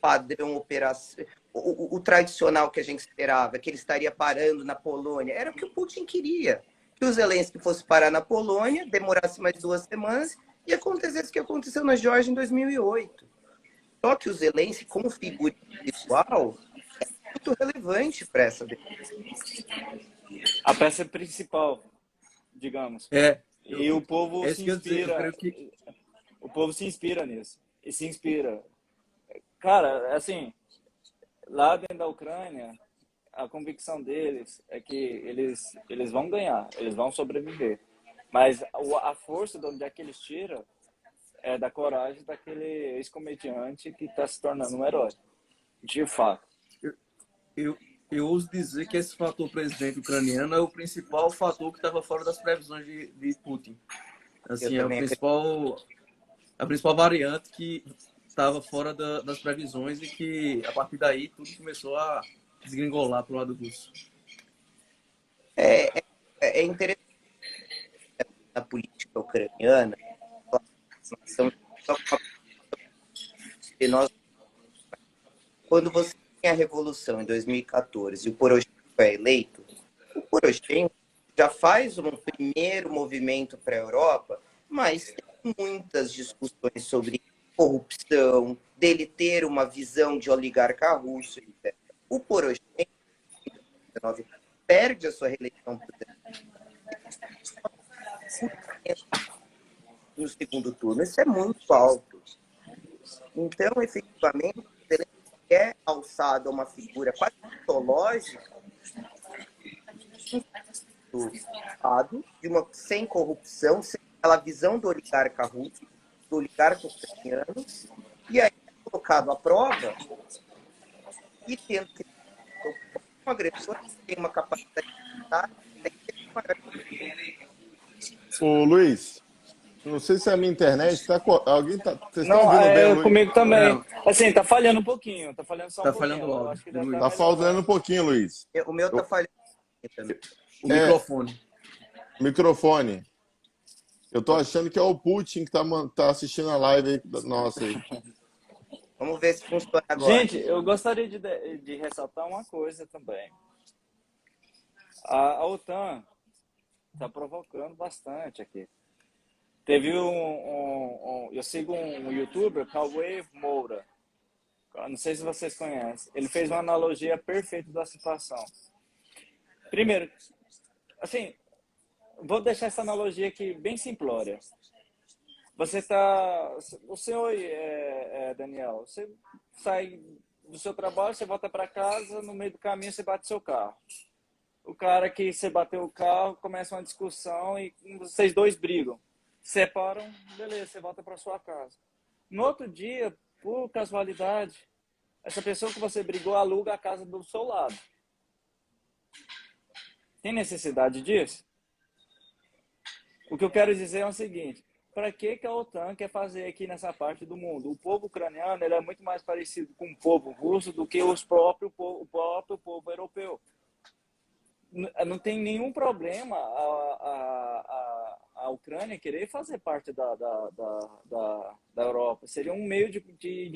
padrão operação, o tradicional que a gente esperava, que ele estaria parando na Polônia. Era o que o Putin queria. Que o Zelensky fosse parar na Polônia, demorasse mais 2 semanas e acontecesse o que aconteceu na Geórgia em 2008. Só que o Zelensky, como figura individual, é muito relevante para essa defesa. A peça principal, digamos. E o povo se inspira. O povo se inspira nisso. E se inspira. Cara, assim, lá dentro da Ucrânia, a convicção deles é que eles vão ganhar, eles vão sobreviver. Mas a força de onde é que eles tiram é da coragem daquele ex-comediante que está se tornando um herói. De fato. Eu ouso dizer que esse fator presidente ucraniano é o principal fator que estava fora das previsões de Putin. Assim, a principal variante que estava fora das previsões e que, a partir daí, tudo começou a desgringolar para o lado russo. É interessante a política ucraniana. Nós estamos só com nós, quando você tem a revolução em 2014 e o Poroshenko é eleito, o Poroshenko já faz um primeiro movimento para a Europa, mas tem muitas discussões sobre corrupção, dele ter uma visão de oligarca russo, etc. O Poroshenko, em 2019, perde a sua reeleição no segundo turno. Isso é muito alto. Então, efetivamente, ele é alçado a uma figura quase mitológica do Estado, sem corrupção, sem aquela visão do oligarca russo, do oligarca ucraniano, e aí é colocado à prova e tendo que um agressor que tem uma capacidade de Ô, Luiz, não sei se é a minha internet, alguém tá, vocês estão Não, ouvindo bem o Luiz? comigo também. Não, assim, tá falhando um pouquinho, tá falhando só um tá pouquinho. falhando o Eu áudio acho que do deve Luiz. estar Tá faltando melhorando. um pouquinho, Luiz. O meu tá falhando também. O microfone. Microfone. Eu tô achando que é o Putin que tá assistindo a live aí, nossa aí. Vamos ver se funciona agora. Gente, eu gostaria de ressaltar uma coisa também. A OTAN está provocando bastante aqui. Teve eu sigo um youtuber, Cauê Moura. Não sei se vocês conhecem. Ele fez uma analogia perfeita da situação. Primeiro, assim, vou deixar essa analogia aqui bem simplória. Você está, o senhor, Daniel, você sai do seu trabalho, você volta para casa, no meio do caminho você bate seu carro. O cara que você bateu o carro, começa uma discussão e vocês dois brigam. Separam, beleza, você volta para sua casa. No outro dia, por casualidade, essa pessoa que você brigou aluga a casa do seu lado. Tem necessidade disso? O que eu quero dizer é o seguinte: para que a OTAN quer fazer aqui nessa parte do mundo? O povo ucraniano ele é muito mais parecido com o povo russo do que o próprio povo europeu. Não tem nenhum problema a Ucrânia querer fazer parte da Europa. Seria um meio de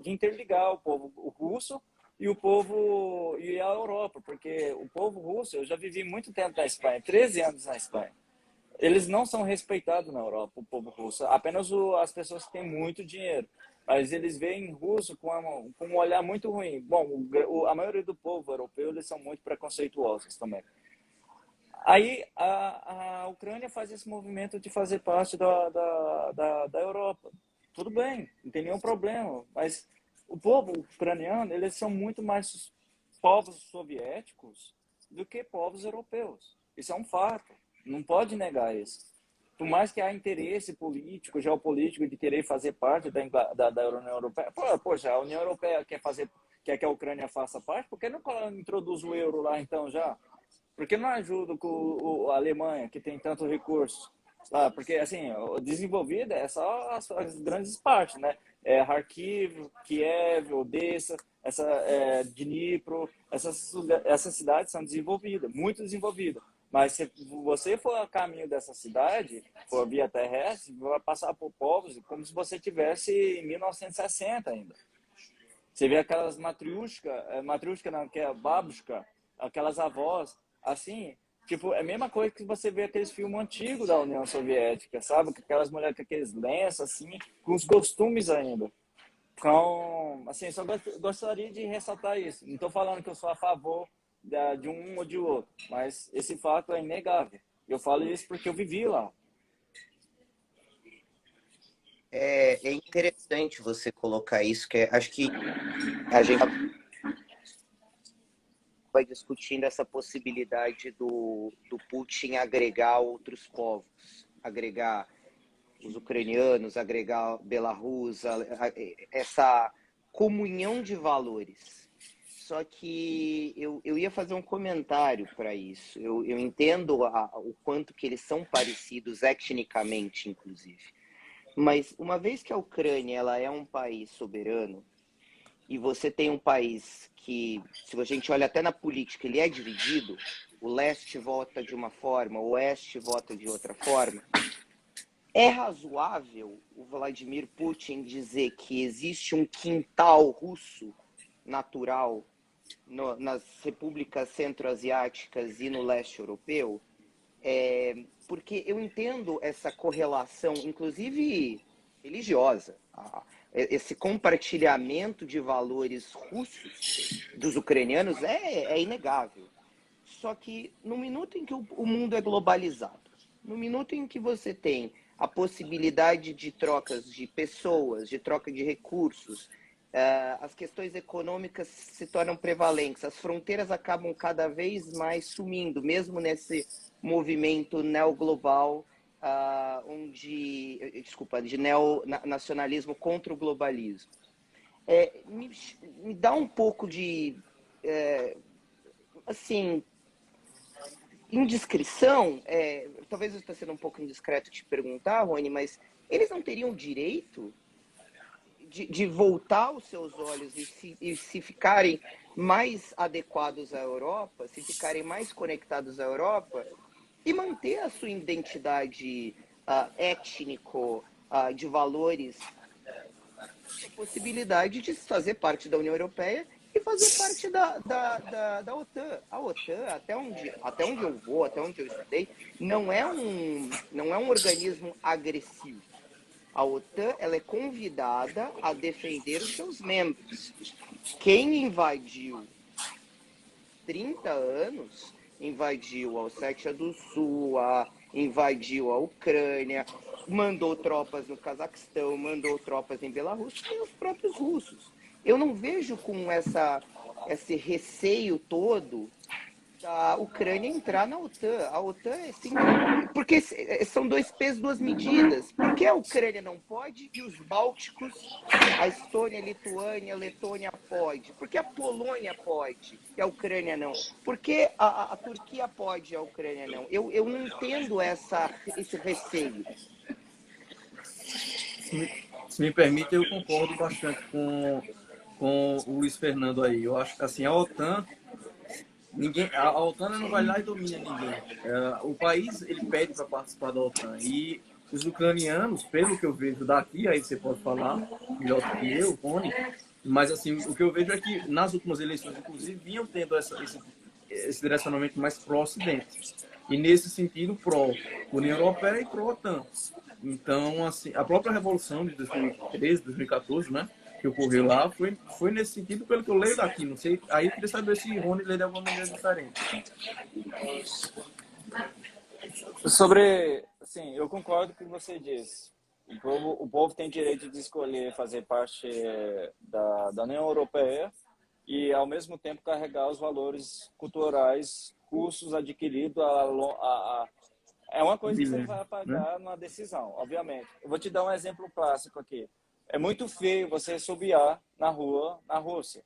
interligar o povo russo e o povo e a Europa, porque o povo russo, eu já vivi muito tempo na Espanha, 13 anos na Espanha. Eles não são respeitados na Europa, o povo russo. Apenas as pessoas que têm muito dinheiro. Mas eles veem russo com um olhar muito ruim. Bom, a maioria do povo europeu, eles são muito preconceituosos também. Aí a Ucrânia faz esse movimento de fazer parte da Europa. Tudo bem, não tem nenhum problema. Mas o povo ucraniano, eles são muito mais povos soviéticos do que povos europeus. Isso é um fato. Não pode negar isso. Por mais que há interesse político, geopolítico, de querer fazer parte da União Europeia. Poxa, a União Europeia quer que a Ucrânia faça parte, por que não introduz o euro lá então já? Por que não ajuda com a Alemanha, que tem tanto recurso? Porque, assim, desenvolvida é só as grandes partes, né? Kharkiv, Kiev, Odessa, Dnipro, essas cidades são desenvolvidas, muito desenvolvidas. Mas se você for a caminho dessa cidade, for via terrestre, vai passar por povos como se você tivesse em 1960 ainda. Você vê aquelas matriushka não, que é babushka, aquelas avós, assim, tipo, é a mesma coisa que você vê aqueles filmes antigos da União Soviética, sabe? Aquelas mulheres com aqueles lenços, assim, com os costumes ainda. Então, assim, só gostaria de ressaltar isso. Não estou falando que eu sou a favor de um ou de outro, mas esse fato é inegável. Eu falo isso porque eu vivi lá. É interessante você colocar isso, que acho que a gente vai discutindo essa possibilidade do Putin agregar outros povos, agregar os ucranianos, agregar Belarus, essa comunhão de valores. Só que eu ia fazer um comentário para isso. Eu entendo o quanto que eles são parecidos etnicamente, inclusive. Mas uma vez que a Ucrânia ela é um país soberano, e você tem um país que, se a gente olha até na política, ele é dividido, o leste vota de uma forma, o oeste vota de outra forma, é razoável o Vladimir Putin dizer que existe um quintal russo natural nas repúblicas centro-asiáticas e no leste europeu? Porque eu entendo essa correlação, inclusive religiosa, esse compartilhamento de valores russos dos ucranianos é inegável. Só que no minuto em que o mundo é globalizado, no minuto em que você tem a possibilidade de trocas de pessoas, de troca de recursos, as questões econômicas se tornam prevalentes, as fronteiras acabam cada vez mais sumindo, mesmo nesse movimento neoglobal, de neonacionalismo contra o globalismo. Me dá um pouco de, assim, indiscrição, talvez eu esteja sendo um pouco indiscreto te perguntar, Rony, mas eles não teriam direito de voltar os seus olhos e se ficarem mais adequados à Europa, se ficarem mais conectados à Europa e manter a sua identidade étnico, de valores, a possibilidade de fazer parte da União Europeia e fazer parte da OTAN. A OTAN, até onde eu vou, até onde eu estudei, não é um organismo agressivo. A OTAN ela é convidada a defender os seus membros. Quem invadiu 30 anos, invadiu a Ossétia do Sul, invadiu a Ucrânia, mandou tropas no Cazaquistão, mandou tropas em Belarus, e os próprios russos. Eu não vejo com esse receio todo da Ucrânia entrar na OTAN. A OTAN é simplesmente... Porque são dois pesos, duas medidas. Por que a Ucrânia não pode e os bálticos, a Estônia, a Lituânia, a Letônia pode? Por que a Polônia pode e a Ucrânia não? Por que a Turquia pode e a Ucrânia não? Eu não entendo esse receio. Se me permite, eu concordo bastante com o Luiz Fernando aí. Eu acho que assim, a OTAN... A OTAN não vai lá e domina ninguém. O país ele pede para participar da OTAN e os ucranianos, pelo que eu vejo daqui, aí você pode falar melhor do que eu, Rony, mas assim, o que eu vejo é que nas últimas eleições, inclusive, vinham tendo esse direcionamento mais pró-Ocidente. E nesse sentido, pró-União Europeia e pró-OTAN. Então, assim, a própria Revolução de 2013, 2014, né? Que ocorreu lá, foi nesse sentido, pelo que eu leio daqui, não sei, aí eu queria saber se Rony lê de alguma maneira diferente. Sobre, assim, eu concordo com o que você disse. O povo tem direito de escolher fazer parte da União Europeia e, ao mesmo tempo, carregar os valores culturais, custos adquiridos é uma coisa que você vai pagar numa decisão, obviamente. Eu vou te dar um exemplo clássico aqui. É muito feio você assobiar na rua, na Rússia.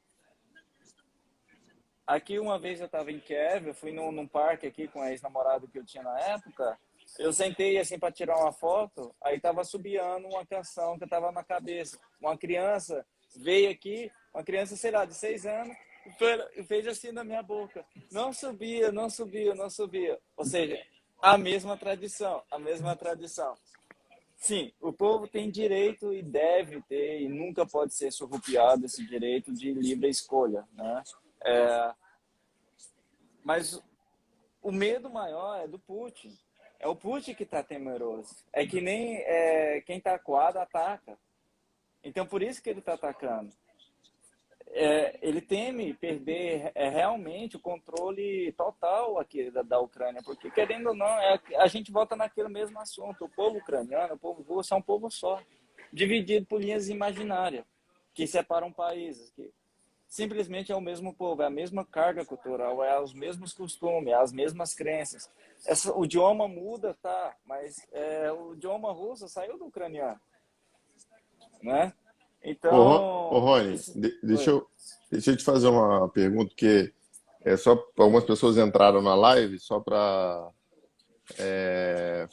Aqui, uma vez eu estava em Kiev, eu fui num parque aqui com a ex-namorada que eu tinha na época, eu sentei assim para tirar uma foto, aí estava assobiando uma canção que estava na cabeça. Uma criança veio aqui, uma criança, sei lá, de 6 anos, e fez assim na minha boca. Não subia, não subia, não subia. Ou seja, a mesma tradição, a mesma tradição. Sim, o povo tem direito e deve ter, e nunca pode ser surrupiado esse direito de livre escolha, né? Mas o medo maior é do Putin. É o Putin que está temeroso. É que nem quem está acuado ataca. Então, por isso que ele está atacando. Ele teme perder realmente o controle total aqui da Ucrânia, porque, querendo ou não, a gente volta naquele mesmo assunto. O povo ucraniano, o povo russo é um povo só, dividido por linhas imaginárias, que separam países, que simplesmente é o mesmo povo, é a mesma carga cultural, é os mesmos costumes, é as mesmas crenças. O idioma muda, tá, mas o idioma russo saiu do ucraniano, né? Então... Ô, Rony, deixa eu te fazer uma pergunta, que só algumas pessoas entraram na live, só para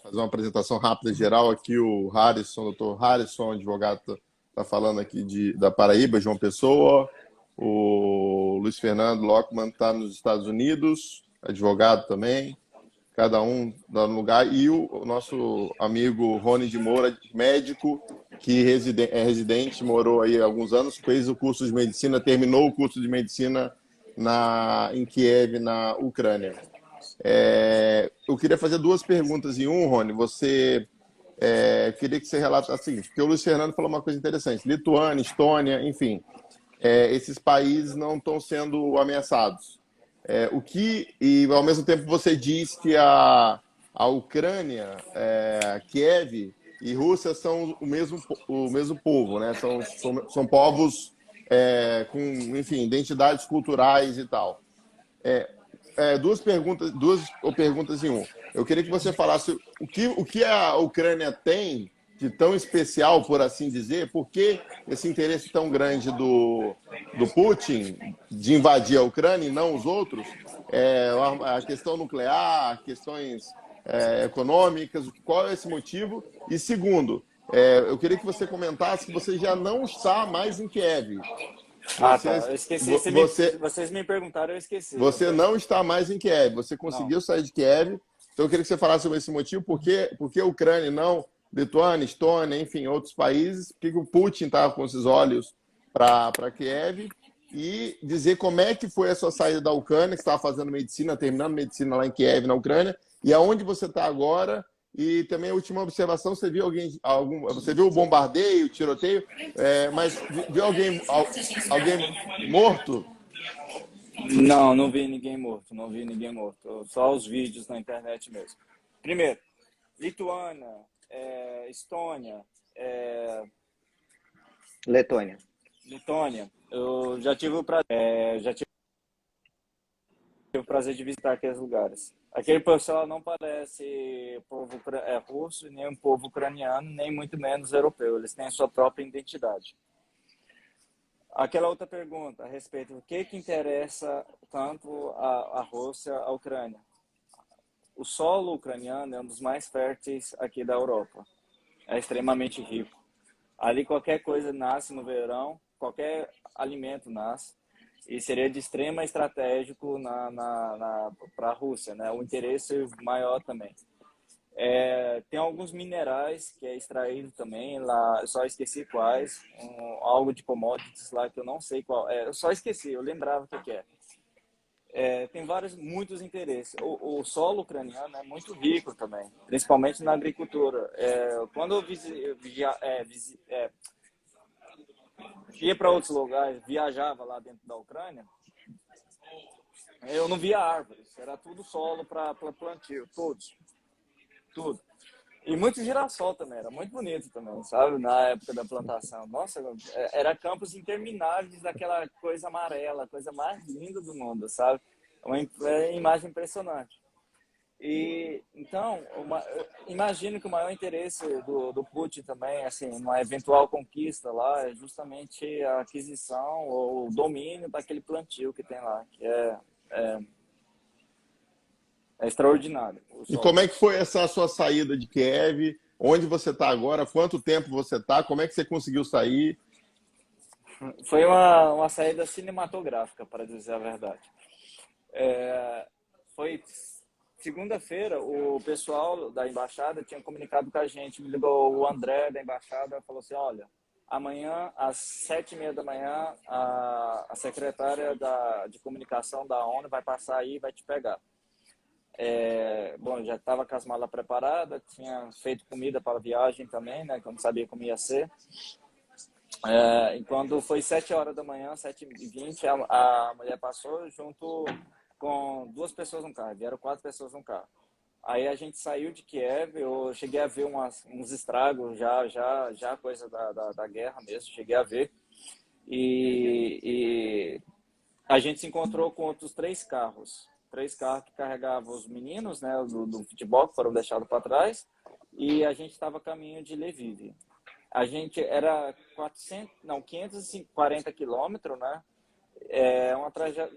fazer uma apresentação rápida geral aqui. O Harrison, doutor Harrison, advogado, está falando aqui da Paraíba, João Pessoa. O Luiz Fernando Lockman está nos Estados Unidos, advogado também. Cada um dá um lugar. E o nosso amigo Rony de Moura, médico, que é residente, morou aí há alguns anos, fez o curso de medicina, terminou o curso de medicina em Kiev, na Ucrânia. Eu queria fazer duas perguntas em um, Rony. Queria que você relatasse o seguinte, porque o Luiz Fernando falou uma coisa interessante. Lituânia, Estônia, enfim, esses países não estão sendo ameaçados. E ao mesmo tempo você diz que a Ucrânia, Kiev e Rússia são o mesmo povo, né? São povos com, enfim, identidades culturais e tal. Duas perguntas em um. Eu queria que você falasse o que a Ucrânia tem de tão especial, por assim dizer, por que esse interesse tão grande do Putin de invadir a Ucrânia e não os outros, a questão nuclear, questões econômicas, qual é esse motivo? E segundo, eu queria que você comentasse que você já não está mais em Kiev. Tá. Eu esqueci. Vocês me perguntaram, eu esqueci. Você não está mais em Kiev. Você conseguiu sair de Kiev. Então, eu queria que você falasse sobre esse motivo. Por que a Ucrânia não Lituânia, Estônia, enfim, outros países? Por que o Putin estava com esses olhos para Kiev? E dizer como é que foi a sua saída da Ucrânia, que você estava fazendo medicina, terminando medicina lá em Kiev, na Ucrânia, e aonde você está agora. E também a última observação, você viu você viu o bombardeio, o tiroteio, mas viu alguém morto? Não vi ninguém morto, só os vídeos na internet mesmo. Primeiro, Lituânia, Estônia, Letônia. Eu já tive o prazer de visitar aqueles lugares. Aquele pessoal não parece povo russo, nem um povo ucraniano, nem muito menos europeu. Eles têm a sua própria identidade. Aquela outra pergunta a respeito do que interessa tanto a Rússia, a Ucrânia. O solo ucraniano é um dos mais férteis aqui da Europa. É extremamente rico. Ali qualquer coisa nasce no verão, qualquer alimento nasce. E seria de extrema estratégico para a Rússia, né? O interesse maior também. Tem alguns minerais que é extraído também, lá, eu só esqueci quais, algo de commodities lá que eu não sei qual. Eu só esqueci, eu lembrava o que é. Tem muitos interesses. O solo ucraniano é muito rico também, principalmente na agricultura. Quando eu ia para outros lugares, viajava lá dentro da Ucrânia, eu não via árvores, era tudo solo para plantio, tudo. E muito girassol também, era muito bonito também, sabe? Na época da plantação. Nossa, era campos intermináveis daquela coisa amarela, a coisa mais linda do mundo, sabe? Uma imagem impressionante. E então, imagino que o maior interesse do Putin também, assim, uma eventual conquista lá, é justamente a aquisição ou o domínio daquele plantio que tem lá, que é extraordinário. E como é que foi essa sua saída de Kiev? Onde você está agora? Quanto tempo você está? Como é que você conseguiu sair? Foi uma saída cinematográfica, para dizer a verdade. Foi segunda-feira, o pessoal da embaixada tinha comunicado com a gente, me ligou o André da embaixada, falou assim, olha, amanhã às 7h30 da manhã, a secretária de comunicação da ONU vai passar aí e vai te pegar. Bom, já estava com as malas preparadas, tinha feito comida para a viagem também, né, que eu não sabia como ia ser. E quando foi 7h da manhã, 7h20, a mulher passou junto com 2 pessoas no carro, vieram 4 pessoas no carro. Aí a gente saiu de Kiev, eu cheguei a ver uns estragos, já coisa da guerra mesmo, cheguei a ver. E a gente se encontrou com outros 3 carros. 3 carros que carregavam os meninos, né, do futebol, que foram deixados para trás, e a gente estava a caminho de Lviv. A gente era 540 quilômetros, né?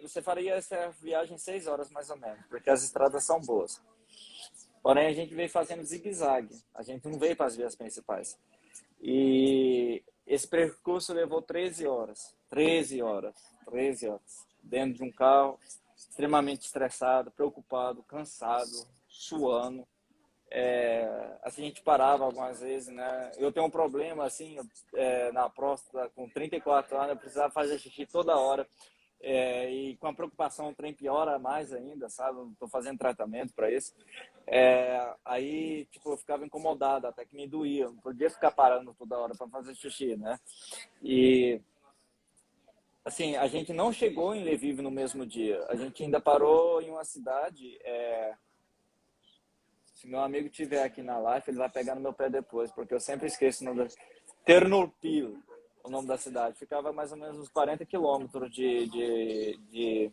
Você faria essa viagem 6 horas mais ou menos, porque as estradas são boas. Porém, a gente veio fazendo zigue-zague. A gente não veio para as vias principais. E esse percurso levou 13 horas. 13 horas. 13 horas. Dentro de um carro, extremamente estressado, preocupado, cansado, suando. Assim, a gente parava algumas vezes, né? Eu tenho um problema, assim, na próstata, com 34 anos, eu precisava fazer xixi toda hora. E com a preocupação o trem piora mais ainda, sabe? Eu tô fazendo tratamento para isso. Aí, tipo, eu ficava incomodado, até que me doía. Eu não podia ficar parando toda hora para fazer xixi, né? E, assim, a gente não chegou em Lviv no mesmo dia. A gente ainda parou em uma cidade. Se meu amigo estiver aqui na live, ele vai pegar no meu pé depois, porque eu sempre esqueço o nome da... Ternopil, o nome da cidade. Ficava mais ou menos uns 40 quilômetros de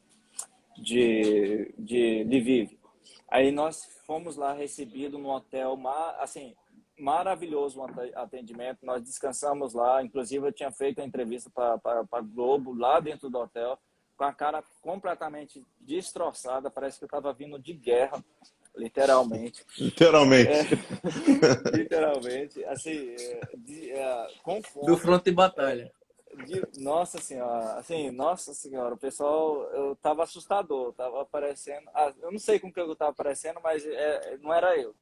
Lviv. Aí nós fomos lá recebidos no hotel, assim, maravilhoso o atendimento. Nós descansamos lá, inclusive eu tinha feito a entrevista para Globo lá dentro do hotel, com a cara completamente destroçada, parece que eu estava vindo de guerra, literalmente. Literalmente. Literalmente, assim, com Do fome. fronte de batalha. Nossa senhora, assim, nossa senhora, o pessoal, eu tava assustador, tava aparecendo, eu não sei com que eu tava aparecendo, mas não era eu.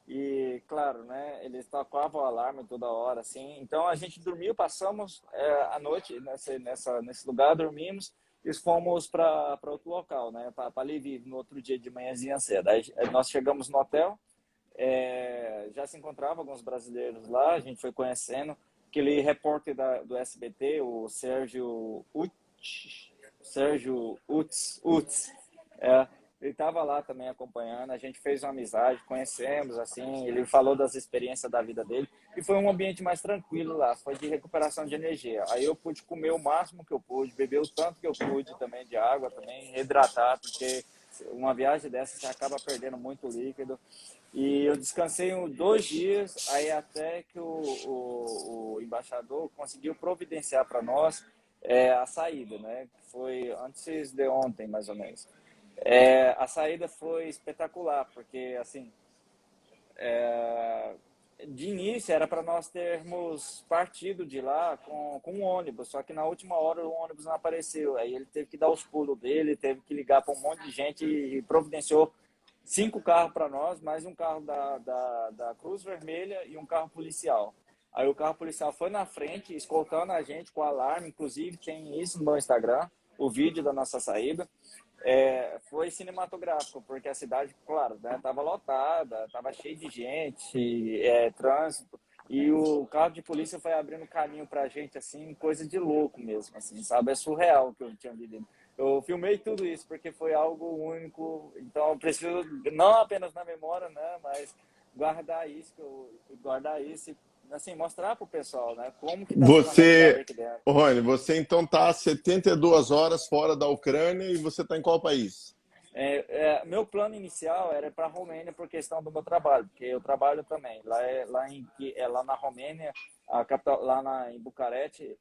E, claro, né, eles tocavam o alarme toda hora, assim, então a gente dormiu, passamos a noite nesse lugar, dormimos e fomos para outro local, né, para Lviv, no outro dia de manhãzinha cedo. Aí nós chegamos no hotel, já se encontrava alguns brasileiros lá, a gente foi conhecendo aquele repórter do SBT, o Sérgio Utz, ele estava lá também acompanhando, a gente fez uma amizade, conhecemos, assim, ele falou das experiências da vida dele, e foi um ambiente mais tranquilo lá, foi de recuperação de energia. Aí eu pude comer o máximo que eu pude, beber o tanto que eu pude também de água, também hidratar, porque uma viagem dessa você acaba perdendo muito líquido. E eu descansei 2 dias, aí até que o embaixador conseguiu providenciar para nós a saída, né? Foi antes de ontem, mais ou menos. A saída foi espetacular, porque, assim, de início era para nós termos partido de lá com um ônibus, só que na última hora o ônibus não apareceu. Aí ele teve que dar os pulos dele, teve que ligar para um monte de gente e providenciou 5 carros para nós, mais um carro da Cruz Vermelha e um carro policial. Aí o carro policial foi na frente, escoltando a gente com alarme, inclusive tem isso no meu Instagram, o vídeo da nossa saída. Foi cinematográfico, porque a cidade, claro, né, estava lotada, estava cheio de gente, trânsito, e o carro de polícia foi abrindo caminho para a gente, assim, coisa de louco mesmo, assim, sabe? É surreal o que eu tinha vivido. Eu filmei tudo isso porque foi algo único, então eu preciso, não apenas na memória, né, mas guardar isso e, assim, mostrar para o pessoal, né, como que está sendo a realidade Você, aqui dentro. ô Rony, você então está 72 horas fora da Ucrânia e você está em qual país? Meu plano inicial era para a Romênia por questão do meu trabalho, porque eu trabalho também lá na Romênia, a capital, em Bucareste,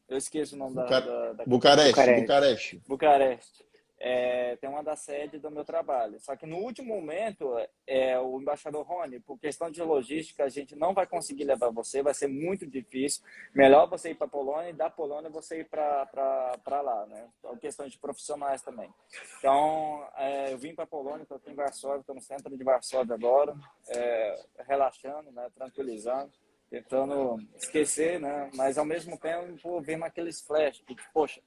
eu esqueço o nome da capital. Bucareste, Bucareste. Bucareste. Bucareste. Tem uma da sede do meu trabalho. Só que no último momento, o embaixador Rony, por questão de logística, a gente não vai conseguir levar você, vai ser muito difícil. Melhor você ir para a Polônia e da Polônia você ir para lá, né? Então, questão de profissionais também. Então, eu vim para a Polônia, estou aqui em Varsóvia, estou no centro de Varsóvia agora, relaxando, né? Tranquilizando, tentando esquecer, né? Mas ao mesmo tempo vendo aqueles flashes, que, poxa,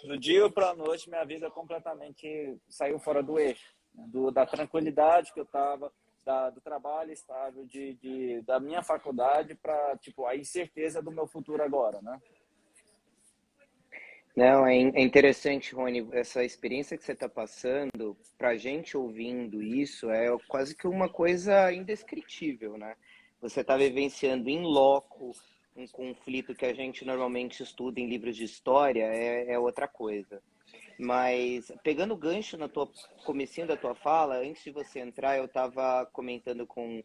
do dia para a noite, minha vida completamente saiu fora do eixo, né? Da tranquilidade que eu estava, do trabalho estável, da minha faculdade, para tipo, a incerteza do meu futuro agora, né? Não, é interessante, Rony, essa experiência que você está passando, para a gente ouvindo isso, é quase que uma coisa indescritível, né? Você está vivenciando in loco um conflito que a gente normalmente estuda em livros de história, é outra coisa. Mas pegando o gancho na comecinho da tua fala, antes de você entrar, eu estava comentando com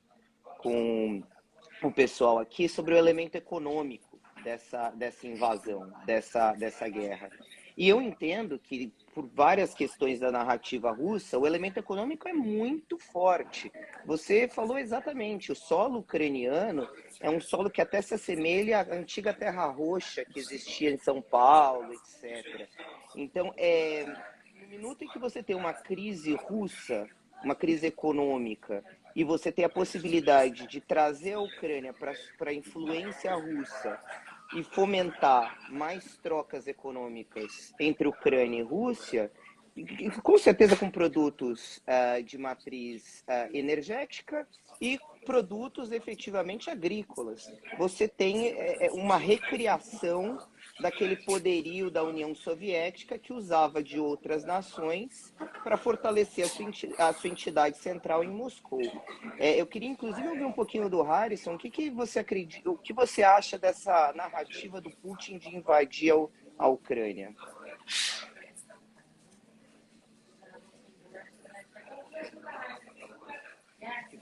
o pessoal aqui sobre o elemento econômico dessa invasão, dessa guerra. E eu entendo que, por várias questões da narrativa russa, o elemento econômico é muito forte. Você falou exatamente, o solo ucraniano é um solo que até se assemelha à antiga Terra Roxa que existia em São Paulo, etc. Então, no minuto em que você tem uma crise russa, uma crise econômica, e você tem a possibilidade de trazer a Ucrânia para a influência russa e fomentar mais trocas econômicas entre Ucrânia e Rússia, com certeza com produtos de matriz energética e produtos efetivamente agrícolas. Você tem uma recriação daquele poderio da União Soviética que usava de outras nações para fortalecer a sua entidade central em Moscou. Eu queria, inclusive, ouvir um pouquinho do Harrison. O que você acredita, o que você acha dessa narrativa do Putin de invadir a Ucrânia?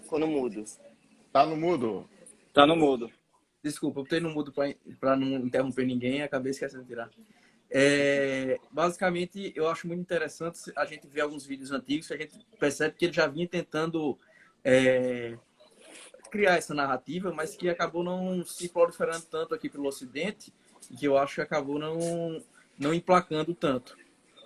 Ficou no mudo. Tá no mudo? Tá no mudo. Desculpa, eu botei no mudo para não interromper ninguém e acabei esquecendo de tirar. Basicamente, eu acho muito interessante a gente ver alguns vídeos antigos, que a gente percebe que ele já vinha tentando criar essa narrativa, mas que acabou não se proliferando tanto aqui pelo Ocidente, e que eu acho que acabou não emplacando tanto.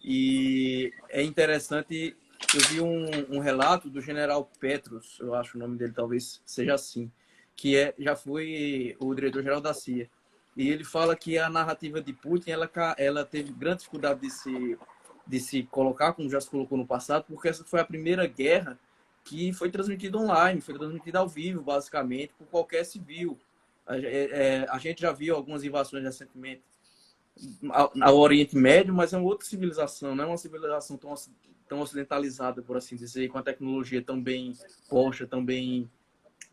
E é interessante, eu vi um relato do general Petros, eu acho o nome dele talvez seja assim, que já foi o diretor-geral da CIA. E ele fala que a narrativa de Putin, ela teve grande dificuldade de se colocar, como já se colocou no passado, porque essa foi a primeira guerra que foi transmitida online, foi transmitida ao vivo, basicamente, por qualquer civil. A gente já viu algumas invasões recentemente ao Oriente Médio, mas é uma outra civilização, não é uma civilização tão ocidentalizada, por assim dizer, com a tecnologia tão bem posta, tão bem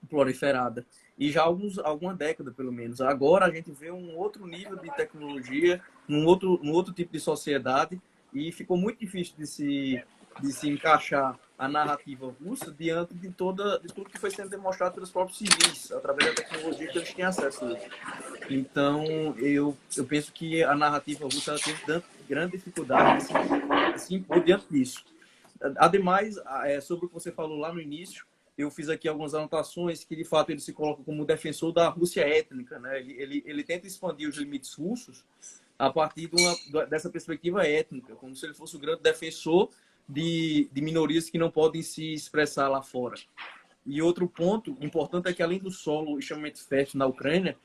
proliferada. E já há alguma década, pelo menos. Agora a gente vê um outro nível de tecnologia, um outro tipo de sociedade, e ficou muito difícil de se encaixar a narrativa russa diante de tudo que foi sendo demonstrado pelos próprios civis, através da tecnologia que eles têm acesso hoje. Então, eu penso que a narrativa russa ela teve grande dificuldade de se impor diante disso. Ademais, sobre o que você falou lá no início, eu fiz aqui algumas anotações que, de fato, ele se coloca como defensor da Rússia étnica, né? Ele tenta expandir os limites russos a partir dessa perspectiva étnica, como se ele fosse o grande defensor de minorias que não podem se expressar lá fora. E outro ponto importante é que, além do solo extremamente fértil na Ucrânia,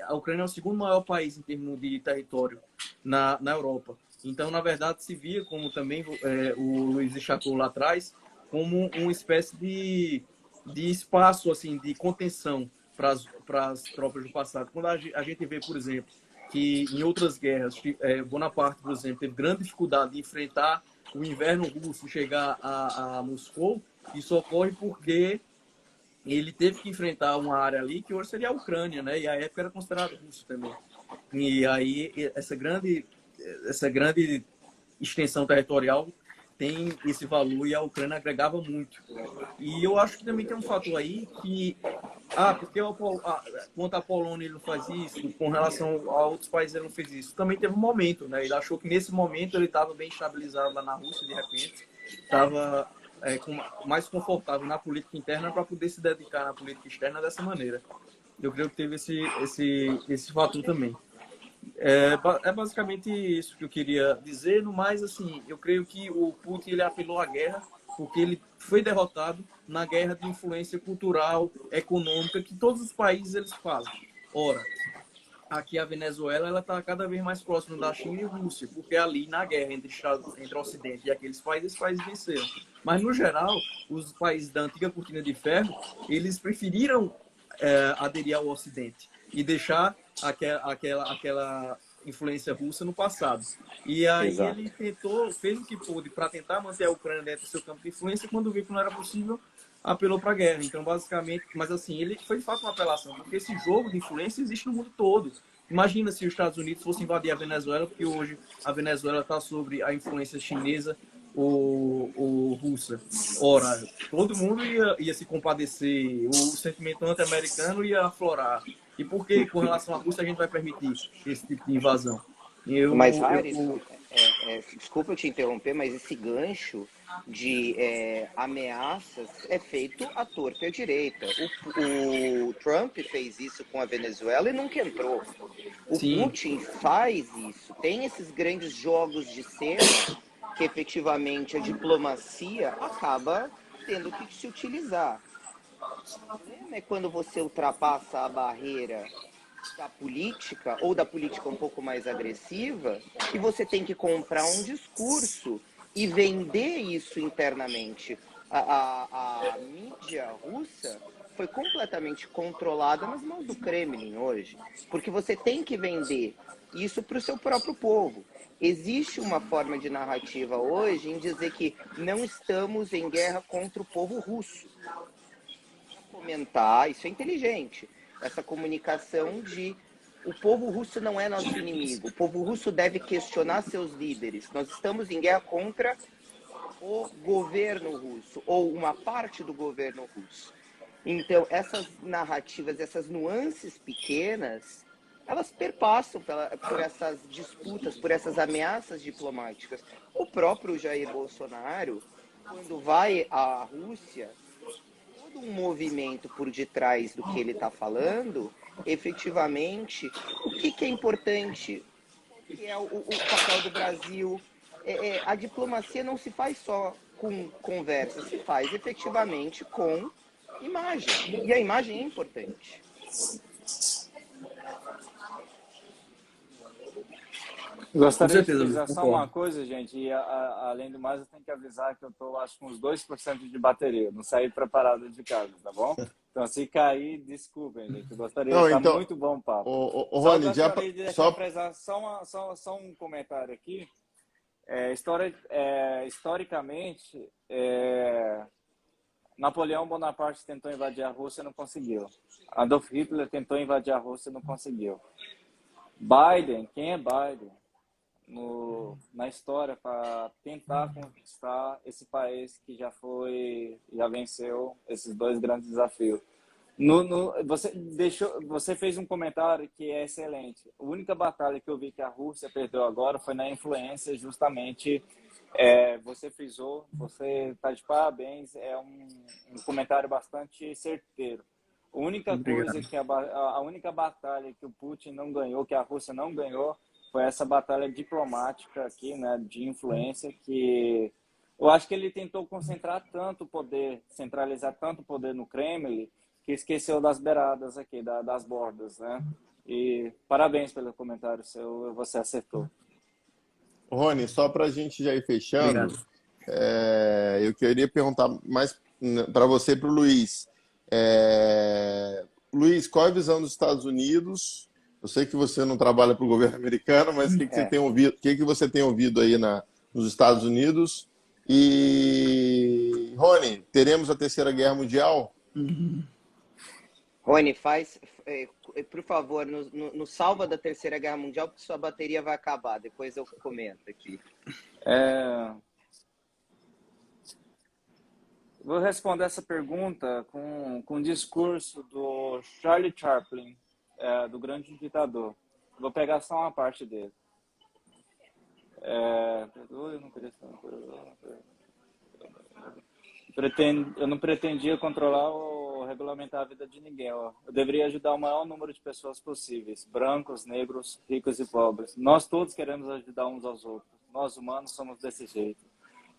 a Ucrânia é o segundo maior país em termos de território na Europa. Então, na verdade, se via, como também o Luiz destacou lá atrás, como uma espécie de espaço assim, de contenção para as tropas do passado. Quando a gente vê, por exemplo, que em outras guerras, Bonaparte, por exemplo, teve grande dificuldade de enfrentar o inverno russo e chegar a Moscou, isso ocorre porque ele teve que enfrentar uma área ali que hoje seria a Ucrânia, né? E a época era considerada russo também. E aí essa grande extensão territorial tem esse valor e a Ucrânia agregava muito. E eu acho que também tem um fator aí que, porque quanto à Polônia ele não faz isso, com relação a outros países ele não fez isso. Também teve um momento, né? Ele achou que nesse momento ele estava bem estabilizado lá na Rússia, de repente, estava mais confortável na política interna para poder se dedicar na política externa dessa maneira. Eu creio que teve esse fator também. É basicamente isso que eu queria dizer. No mais, assim, eu creio que o Putin ele apelou à guerra porque ele foi derrotado na guerra de influência cultural, econômica que todos os países eles fazem. Ora, aqui a Venezuela ela está cada vez mais próxima da China e Rússia, porque ali na guerra entre o Ocidente e aqueles países venceram. Mas no geral, os países da antiga cortina de ferro eles preferiram aderir ao Ocidente e deixar aquela influência russa no passado. E aí Exato. ele fez o que pôde para tentar manter a Ucrânia dentro do seu campo de influência, e quando viu que não era possível, apelou para a guerra. Então, basicamente, mas assim, ele foi de fato uma apelação, porque esse jogo de influência existe no mundo todo. Imagina se os Estados Unidos fossem invadir a Venezuela, porque hoje a Venezuela está sob a influência chinesa ou russa. Ora, todo mundo ia se compadecer, o sentimento anti-americano ia aflorar. E por que, com relação à Rússia, a gente vai permitir esse tipo de invasão? Mas, Harrison, desculpa eu te interromper, mas esse gancho de ameaças é feito à torta e à direita. O Trump fez isso com a Venezuela e nunca entrou. O Sim, Putin faz isso. Tem esses grandes jogos de cena que efetivamente a diplomacia acaba tendo que se utilizar. O problema é quando você ultrapassa a barreira da política, ou da política um pouco mais agressiva, e você tem que comprar um discurso e vender isso internamente. A mídia russa foi completamente controlada nas mãos do Kremlin hoje, porque você tem que vender isso para o seu próprio povo. Existe uma forma de narrativa hoje em dizer que não estamos em guerra contra o povo russo. Comentar, isso é inteligente, essa comunicação de o povo russo não é nosso inimigo, o povo russo deve questionar seus líderes, nós estamos em guerra contra o governo russo, ou uma parte do governo russo. Então, essas narrativas, essas nuances pequenas, elas perpassam por essas disputas, por essas ameaças diplomáticas. O próprio Jair Bolsonaro, quando vai à Rússia, todo um movimento por detrás do que ele está falando, efetivamente, o que é importante, o que é o papel do Brasil. A diplomacia não se faz só com conversa, se faz efetivamente com imagem. E a imagem é importante. com Gostaria de certeza, Luiz, frisar só uma concordo. coisa, gente, e além do mais, eu tenho que avisar que eu estou, acho, com uns 2% de bateria, não saí preparado de casa, tá bom? Então, se cair, desculpem, gente, eu gostaria, Não, tá então, muito bom o papo. ô, Só Rony, gostaria de deixar só. frisar só um comentário aqui. Historicamente, Napoleão Bonaparte tentou invadir a Rússia e não conseguiu. Adolf Hitler tentou invadir a Rússia e não conseguiu. Biden, quem é Biden na história para tentar conquistar esse país que já venceu esses dois grandes desafios? Você fez um comentário que é excelente. A única batalha que eu vi que a Rússia perdeu agora foi na influência, justamente. Você frisou, você está de parabéns. É um comentário bastante certeiro. A única coisa Obrigado. que a única batalha que o Putin não ganhou, que a Rússia não ganhou, foi essa batalha diplomática aqui, né, de influência, que eu acho que ele tentou concentrar tanto poder, centralizar tanto poder no Kremlin, que esqueceu das beiradas aqui, das bordas, né? E parabéns pelo comentário seu, você acertou. Rony, só para a gente já ir fechando, Obrigado. eu queria perguntar mais para você e para o Luiz. Luiz, qual é a visão dos Estados Unidos? Eu sei que você não trabalha para o governo americano, mas o que você É. tem ouvido? O que você tem ouvido aí nos Estados Unidos? E Rony, teremos a Terceira Guerra Mundial? Rony, por favor, nos salva da Terceira Guerra Mundial, porque sua bateria vai acabar. Depois eu comento aqui. Vou responder essa pergunta com um discurso do Charlie Chaplin, do Grande Ditador. Vou pegar só uma parte dele. Eu não pretendia controlar ou regulamentar a vida de ninguém. Eu deveria ajudar o maior número de pessoas possíveis, brancos, negros, ricos e pobres. Nós todos queremos ajudar uns aos outros. Nós humanos somos desse jeito.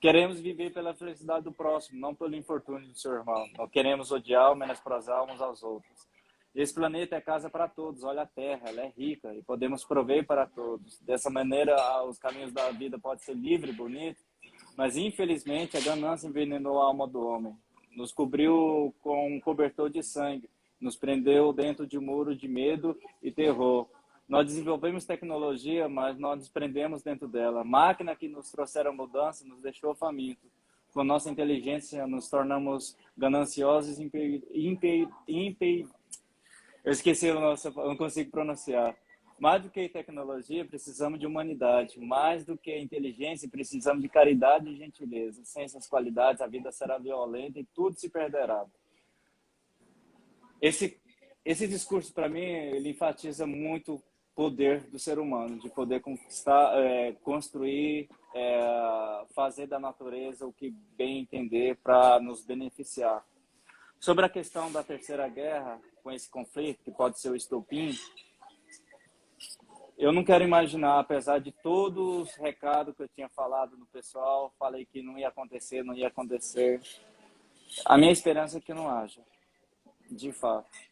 Queremos viver pela felicidade do próximo, não pelo infortúnio do seu irmão. Não queremos odiar ou menosprezar uns aos outros. Esse planeta é casa para todos. Olha a Terra, ela é rica e podemos prover para todos. Dessa maneira, os caminhos da vida podem ser livre e bonito, mas infelizmente a ganância envenenou a alma do homem. Nos cobriu com um cobertor de sangue, nos prendeu dentro de um muro de medo e terror. Nós desenvolvemos tecnologia, mas nós nos prendemos dentro dela. Máquina que nos trouxeram mudança nos deixou famintos. Com nossa inteligência nos tornamos gananciosos e eu esqueci o nosso, eu não consigo pronunciar. Mais do que tecnologia, precisamos de humanidade. Mais do que inteligência, precisamos de caridade e gentileza. Sem essas qualidades, a vida será violenta e tudo se perderá. Esse discurso, para mim, ele enfatiza muito poder do ser humano, de poder conquistar, construir, fazer da natureza o que bem entender para nos beneficiar. Sobre a questão da Terceira Guerra, com esse conflito, que pode ser o estopim, eu não quero imaginar, apesar de todos os recados que eu tinha falado no pessoal, falei que não ia acontecer, não ia acontecer. A minha esperança é que não haja, de fato.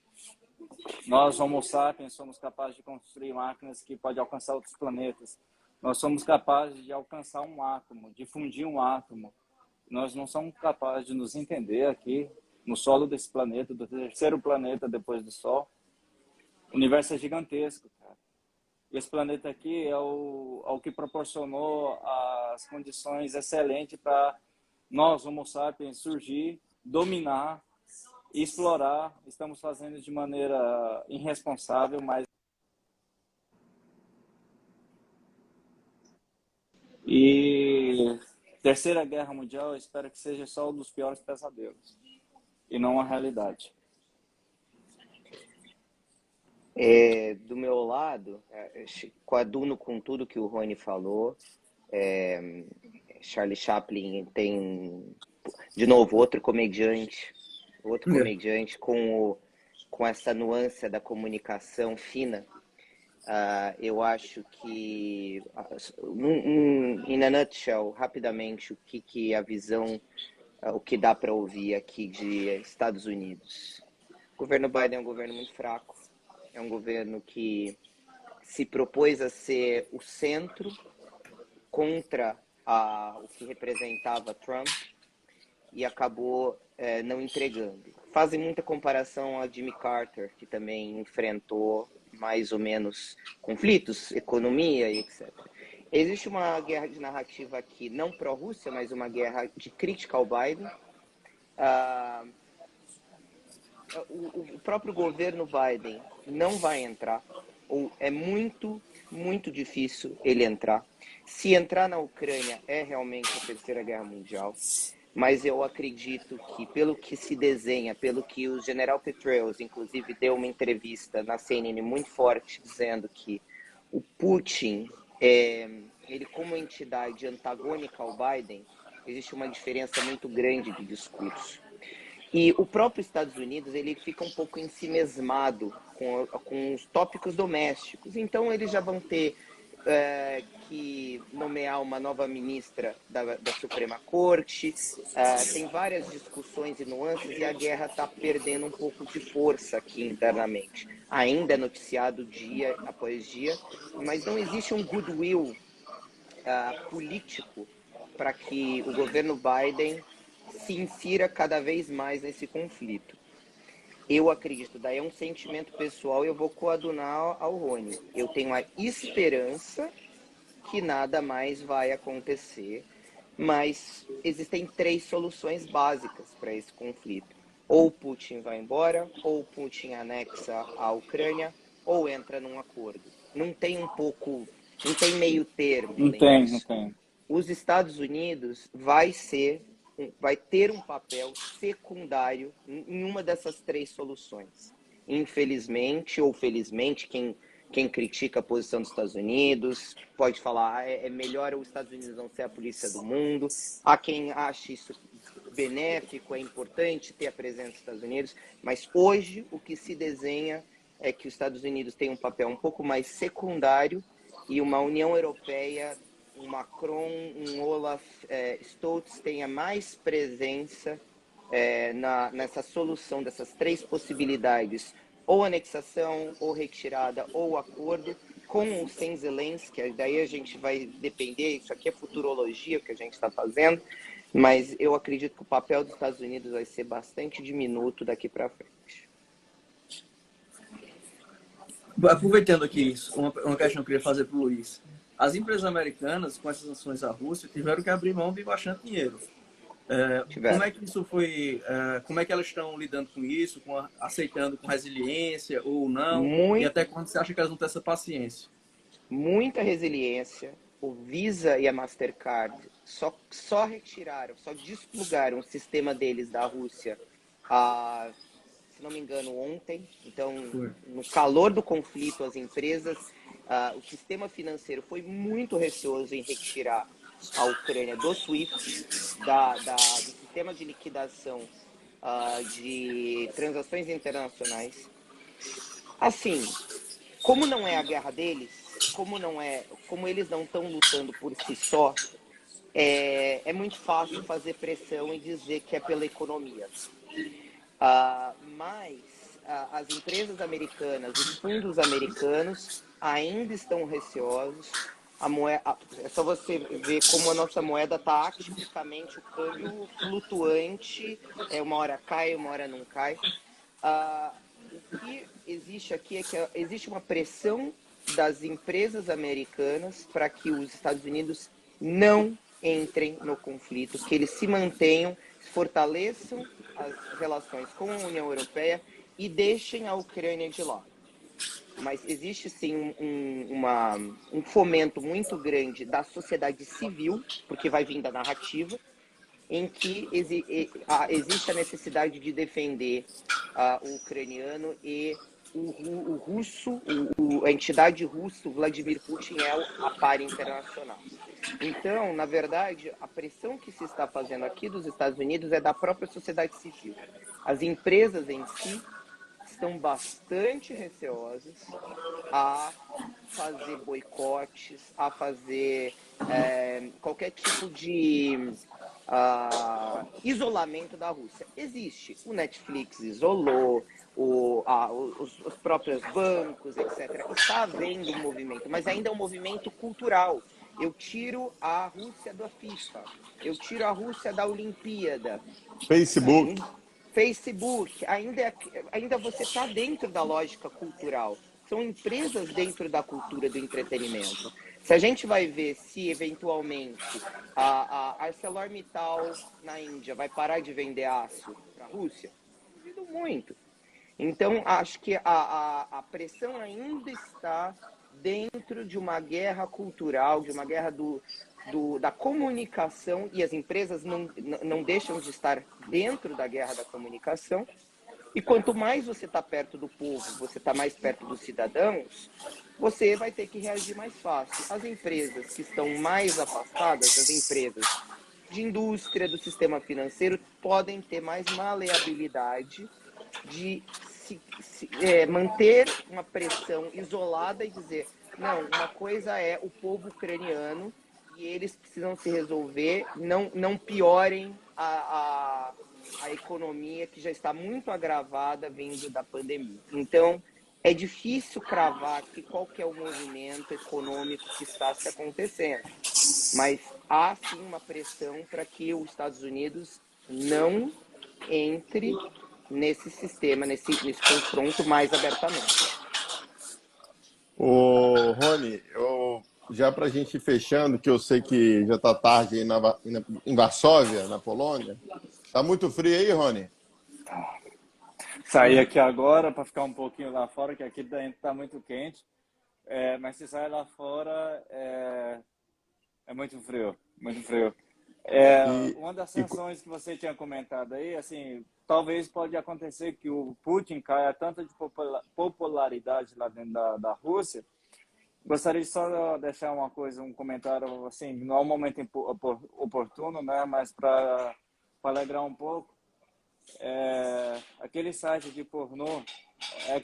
Nós, Homo sapiens, somos capazes de construir máquinas que podem alcançar outros planetas. Nós somos capazes de alcançar um átomo, de fundir um átomo. Nós não somos capazes de nos entender aqui, no solo desse planeta, do terceiro planeta depois do Sol. O universo é gigantesco, cara. Esse planeta aqui é o que proporcionou as condições excelentes para nós, Homo sapiens, surgir, dominar e explorar. Estamos fazendo de maneira irresponsável, mas... E Terceira Guerra Mundial, eu espero que seja só um dos piores pesadelos, e não a realidade. Do meu lado, coaduno com tudo que o Rony falou. Charlie Chaplin tem, de novo, outro comediante com essa nuance da comunicação fina. Eu acho que, in a nutshell, rapidamente, o que a visão, o que dá para ouvir aqui de Estados Unidos. O governo Biden é um governo muito fraco. É um governo que se propôs a ser o centro contra o que representava Trump e acabou não entregando. Fazem muita comparação a Jimmy Carter, que também enfrentou mais ou menos conflitos, economia e etc. Existe uma guerra de narrativa aqui, não pró-Rússia, mas uma guerra de crítica ao Biden. O próprio governo Biden não vai entrar, ou é muito, muito difícil ele entrar. Se entrar na Ucrânia é realmente a Terceira Guerra Mundial, mas eu acredito que, pelo que se desenha, pelo que o general Petraeus, inclusive, deu uma entrevista na CNN muito forte, dizendo que o Putin, ele como entidade antagônica ao Biden, existe uma diferença muito grande de discurso. E o próprio Estados Unidos, ele fica um pouco ensimesmado com os tópicos domésticos. Então, eles já vão ter que nomear uma nova ministra da Suprema Corte. Tem várias discussões e nuances e a guerra está perdendo um pouco de força aqui internamente. Ainda é noticiado dia após dia, mas não existe um goodwill político para que o governo Biden se insira cada vez mais nesse conflito. Eu acredito, daí é um sentimento pessoal e eu vou coadunar ao Rony. Eu tenho a esperança que nada mais vai acontecer, mas existem 3 soluções básicas para esse conflito. Ou Putin vai embora, ou Putin anexa a Ucrânia, ou entra num acordo. Não tem meio termo. Não tem. Os Estados Unidos vai ter um papel secundário em uma dessas 3 soluções. Infelizmente ou felizmente, quem critica a posição dos Estados Unidos pode falar é melhor os Estados Unidos não ser a polícia do mundo. Há quem ache isso benéfico, é importante ter a presença dos Estados Unidos, mas hoje o que se desenha é que os Estados Unidos têm um papel um pouco mais secundário e uma União Europeia, um Macron, um Olaf Stolz tenha mais presença nessa solução dessas 3 possibilidades, ou anexação, ou retirada, ou acordo, com ou sem Zelensky. Daí a gente vai depender, isso aqui é futurologia que a gente está fazendo, mas eu acredito que o papel dos Estados Unidos vai ser bastante diminuto daqui para frente. Aproveitando aqui, uma questão que eu queria fazer para o Luiz. As empresas americanas, com essas sanções à Rússia, tiveram que abrir mão de bastante dinheiro. Como é que isso foi? Como é que elas estão lidando com isso? Aceitando com resiliência ou não? E até quando você acha que elas não têm essa paciência? Muita resiliência. O Visa e a Mastercard só retiraram, só desplugaram o sistema deles da Rússia, se não me engano, ontem. Então, no calor do conflito, as empresas o sistema financeiro foi muito receoso em retirar a Ucrânia do SWIFT, do sistema de liquidação de transações internacionais. Assim, como não é a guerra deles, como eles não estão lutando por si só, é muito fácil fazer pressão e dizer que é pela economia. Mas as empresas americanas, os fundos americanos ainda estão receosos. É só você ver como a nossa moeda está atipicamente, o câmbio flutuante, uma hora cai, uma hora não cai. O que existe aqui é que existe uma pressão das empresas americanas para que os Estados Unidos não entrem no conflito, que eles se mantenham, fortaleçam as relações com a União Europeia e deixem a Ucrânia de lado. Mas existe sim um fomento muito grande da sociedade civil, porque vai vir da narrativa, em que existe a necessidade de defender o ucraniano e o russo, a entidade russa, Vladimir Putin, é a par internacional. Então, na verdade, a pressão que se está fazendo aqui dos Estados Unidos é da própria sociedade civil. As empresas em si estão bastante receosas a fazer boicotes, a fazer qualquer tipo de isolamento da Rússia. Existe. O Netflix isolou, os próprios bancos, etc. Está havendo um movimento, mas ainda é um movimento cultural. Eu tiro a Rússia da FIFA, eu tiro a Rússia da Olimpíada. Facebook, ainda você está dentro da lógica cultural. São empresas dentro da cultura do entretenimento. Se a gente vai ver se, eventualmente, a ArcelorMittal na Índia vai parar de vender aço para a Rússia, duvido muito. Então, acho que a pressão ainda está dentro de uma guerra cultural, de uma guerra da comunicação, e as empresas não deixam de estar dentro da guerra da comunicação. E quanto mais você está perto do povo, você está mais perto dos cidadãos, você vai ter que reagir mais fácil. As empresas que estão mais afastadas, as empresas de indústria, do sistema financeiro, podem ter mais maleabilidade de manter uma pressão isolada e dizer, não, uma coisa é o povo ucraniano e eles precisam se resolver, não piorem a economia que já está muito agravada vindo da pandemia. Então, é difícil cravar que qual que é o movimento econômico que está se acontecendo, mas há sim uma pressão para que os Estados Unidos não entre nesse sistema, nesse confronto mais abertamente. Ô, Rony, já para a gente ir fechando, que eu sei que já está tarde aí em Varsóvia, na Polônia. Tá muito frio aí, Rony? Saí aqui agora para ficar um pouquinho lá fora, que aqui dentro está muito quente. Mas se sai lá fora, é muito frio, muito frio. Uma das sanções que você tinha comentado aí, assim, talvez pode acontecer que o Putin caia tanto de popularidade lá dentro da Rússia. Gostaria de só deixar um comentário, assim, não é um momento oportuno, né, mas para alegrar um pouco. Aquele site de pornô,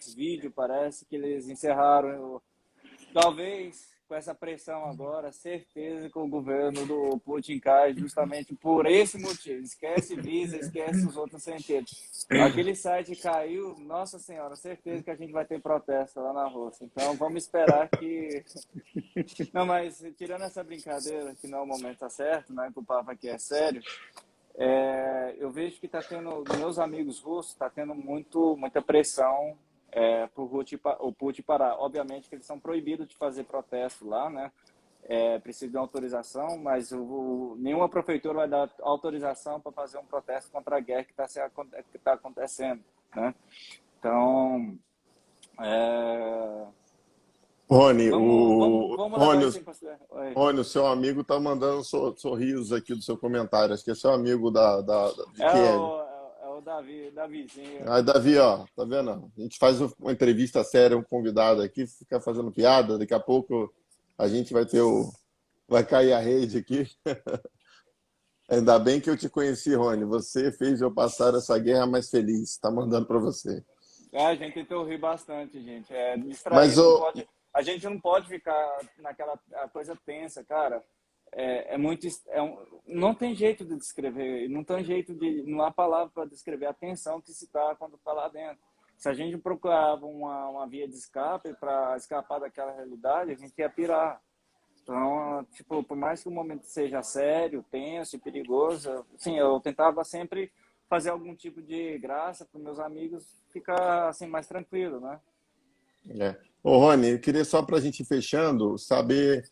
Xvideo, parece que eles encerraram. Talvez com essa pressão agora, certeza que o governo do Putin cai justamente por esse motivo. Esquece Visa, esquece os outros sentidos. Aquele site caiu, nossa senhora, certeza que a gente vai ter protesto lá na Rússia. Então vamos esperar que... Não, mas tirando essa brincadeira, que não é o momento tá certo, né, que o papo aqui é sério, eu vejo que está tendo, meus amigos russos, está tendo muita pressão para o Putin parar. Obviamente que eles são proibidos de fazer protesto lá, né? Precisa de autorização, mas nenhuma prefeitura vai dar autorização para fazer um protesto contra a guerra que está acontecendo, né? Então, Rony, vamos levar isso em consideração. Rony, o seu amigo está mandando sorrisos aqui do seu comentário. Acho que é seu amigo de Kiev. Davizinho. Aí, Davi, ó, tá vendo? A gente faz uma entrevista séria, um convidado aqui, fica fazendo piada, daqui a pouco a gente vai ter o... Vai cair a rede aqui. Ainda bem que eu te conheci, Rony. Você fez eu passar essa guerra mais feliz. Tá mandando para você. A gente tentou rir bastante, gente. É Mas, distrair, não pode, a gente não pode ficar naquela coisa tensa, cara. É muito, não tem jeito de descrever, não tem jeito de, não há palavra para descrever a tensão que se está quando está lá dentro. Se a gente procurava uma via de escape para escapar daquela realidade, a gente ia pirar. Então, tipo, por mais que o momento seja sério, tenso e perigoso, assim, eu tentava sempre fazer algum tipo de graça para meus amigos ficar assim mais tranquilo, né? Ô, Rony, eu queria só para a gente ir fechando, saber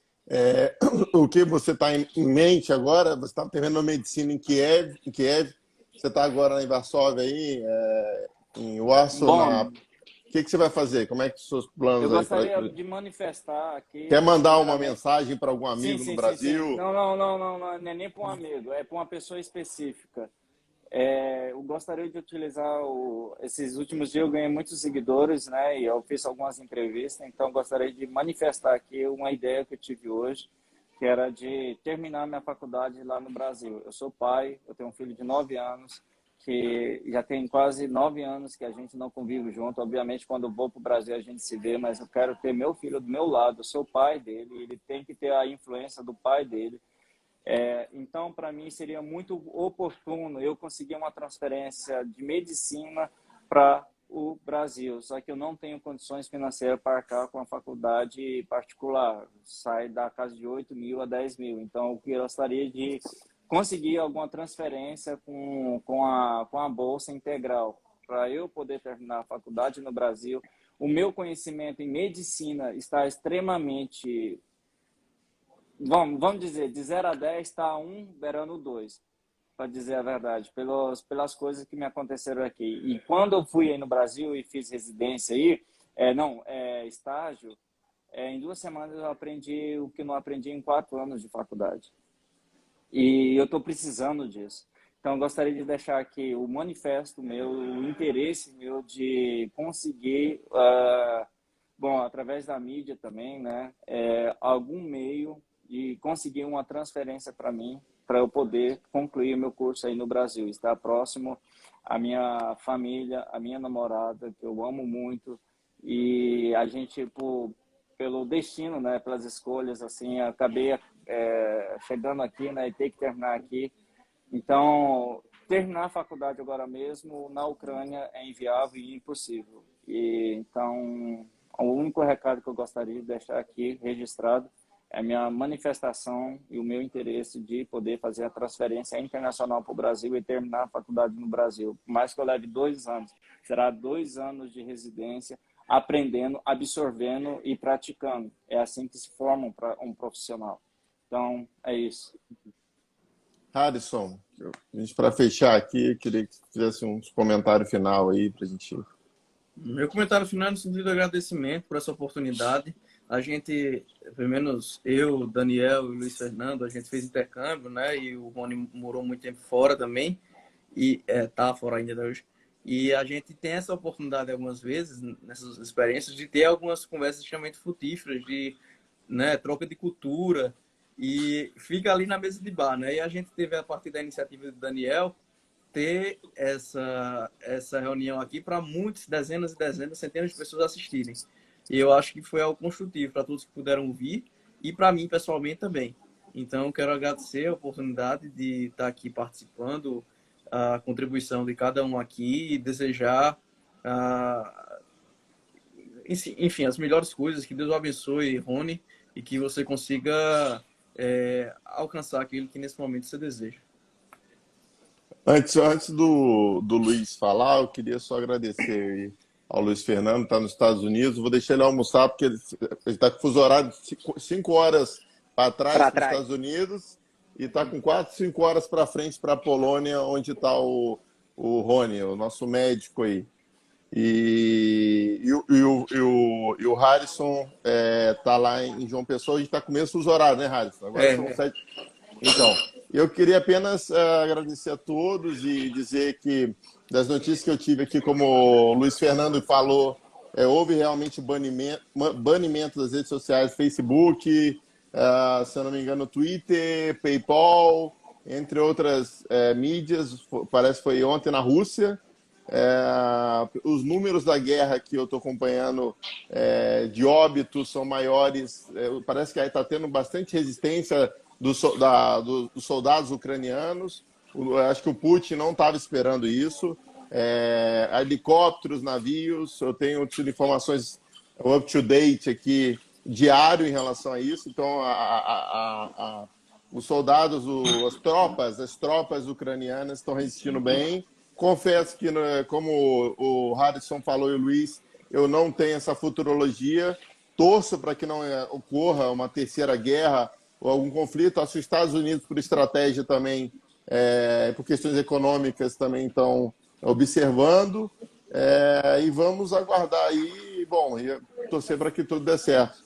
o que você está em mente agora. Você está terminando medicina em Kiev, você está agora em Varsóvia aí, em Warsaw. Bom, O que você vai fazer? Como é que são os planos eu aí? gostaria de manifestar aqui, Quer mandar uma primeiramente... mensagem para algum Sim, amigo no sim, sim, sim. Brasil? Não é nem para um amigo, é para uma pessoa específica. Eu gostaria de utilizar esses últimos dias eu ganhei muitos seguidores, né? E eu fiz algumas entrevistas, então gostaria de manifestar aqui uma ideia que eu tive hoje, que era de terminar minha faculdade lá no Brasil. Eu sou pai, eu tenho um filho de 9 anos, que já tem quase 9 anos que a gente não convive junto. Obviamente, quando eu vou para o Brasil, a gente se vê, mas eu quero ter meu filho do meu lado. Eu sou o pai dele, ele tem que ter a influência do pai dele. Então, para mim, seria muito oportuno eu conseguir uma transferência de medicina para o Brasil. Só que eu não tenho condições financeiras para arcar com a faculdade particular. Sai da casa de 8 mil a 10 mil. Então, eu gostaria de conseguir alguma transferência com a bolsa integral para eu poder terminar a faculdade no Brasil. O meu conhecimento em medicina está extremamente... Vamos dizer, de 0 a 10 está 1, beirando 2, para dizer a verdade, pelas coisas que me aconteceram aqui. E quando eu fui aí no Brasil e fiz residência aí, estágio, em 2 semanas eu aprendi o que não aprendi em 4 anos de faculdade. E eu estou precisando disso. Então, eu gostaria de deixar aqui o manifesto meu, o interesse meu de conseguir, através da mídia também, né, algum meio de conseguir uma transferência para mim, para eu poder concluir o meu curso aí no Brasil, estar próximo à minha família, à minha namorada, que eu amo muito, e a gente, pelo destino, né, pelas escolhas, assim, acabei chegando aqui, né, e ter que terminar aqui. Então, terminar a faculdade agora mesmo na Ucrânia é inviável e impossível. Então, o único recado que eu gostaria de deixar aqui registrado é a minha manifestação e o meu interesse de poder fazer a transferência internacional para o Brasil e terminar a faculdade no Brasil. Por mais que eu leve 2 anos, será 2 anos de residência, aprendendo, absorvendo e praticando. É assim que se forma um profissional. Então, é isso. Harrison, para fechar aqui, eu queria que você fizesse uns comentários final aí para a gente... Meu comentário final é no sentido de agradecimento por essa oportunidade. A gente, pelo menos eu, Daniel e o Luiz Fernando, a gente fez intercâmbio, né? E o Rony morou muito tempo fora também, e tá fora ainda hoje. E a gente tem essa oportunidade algumas vezes, nessas experiências, de ter algumas conversas extremamente frutíferas, de, né, troca de cultura, e fica ali na mesa de bar, né? E a gente teve, a partir da iniciativa do Daniel, ter essa reunião aqui para muitas, dezenas e dezenas, centenas de pessoas assistirem. E eu acho que foi algo construtivo para todos que puderam vir e para mim pessoalmente também. Então, eu quero agradecer a oportunidade de estar aqui participando, a contribuição de cada um aqui e desejar, enfim, as melhores coisas. Que Deus o abençoe, Rony, e que você consiga alcançar aquilo que nesse momento você deseja. Antes do Luiz falar, eu queria só agradecer ao Luiz Fernando, que está nos Estados Unidos. Vou deixar ele almoçar, porque ele está com fuso horário de 5 horas para trás para os Estados Unidos e está com 4, 5 horas para frente para a Polônia, onde está o Rony, o nosso médico aí. E o Harrison está lá em João Pessoa. A gente está com o mesmo fuso horário, né, Harrison? Agora são 7. Então, eu queria apenas agradecer a todos e dizer que das notícias que eu tive aqui, como o Luiz Fernando falou, houve realmente banimento das redes sociais, Facebook, se eu não me engano, Twitter, PayPal, entre outras mídias. Parece que foi ontem na Rússia. Os números da guerra que eu estou acompanhando de óbitos são maiores. Parece que aí está tendo bastante resistência dos soldados ucranianos. Acho que o Putin não estava esperando isso. Helicópteros, navios, eu tenho tido informações up-to-date aqui, diário, em relação a isso. Então, os soldados, as tropas ucranianas estão resistindo bem. Confesso que, como o Harrison falou e o Luiz, eu não tenho essa futurologia. Torço para que não ocorra uma terceira guerra ou algum conflito. Acho que os Estados Unidos, por estratégia também, por questões econômicas, também estão observando. E vamos aguardar aí, bom, e torcer para que tudo dê certo.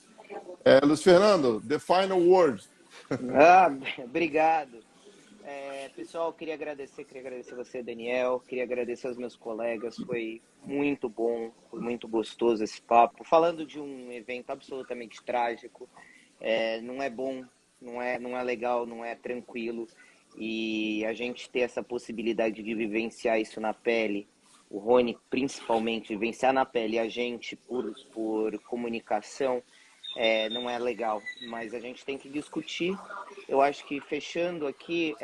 Luiz Fernando, the final word. Obrigado. Pessoal, queria agradecer você, Daniel, queria agradecer aos meus colegas, foi muito bom, foi muito gostoso esse papo. Falando de um evento absolutamente trágico, não é bom, não é legal, não é tranquilo, e a gente ter essa possibilidade de vivenciar isso na pele, o Rony principalmente, vivenciar na pele, a gente por comunicação, não é legal, mas a gente tem que discutir. Eu acho que, fechando aqui,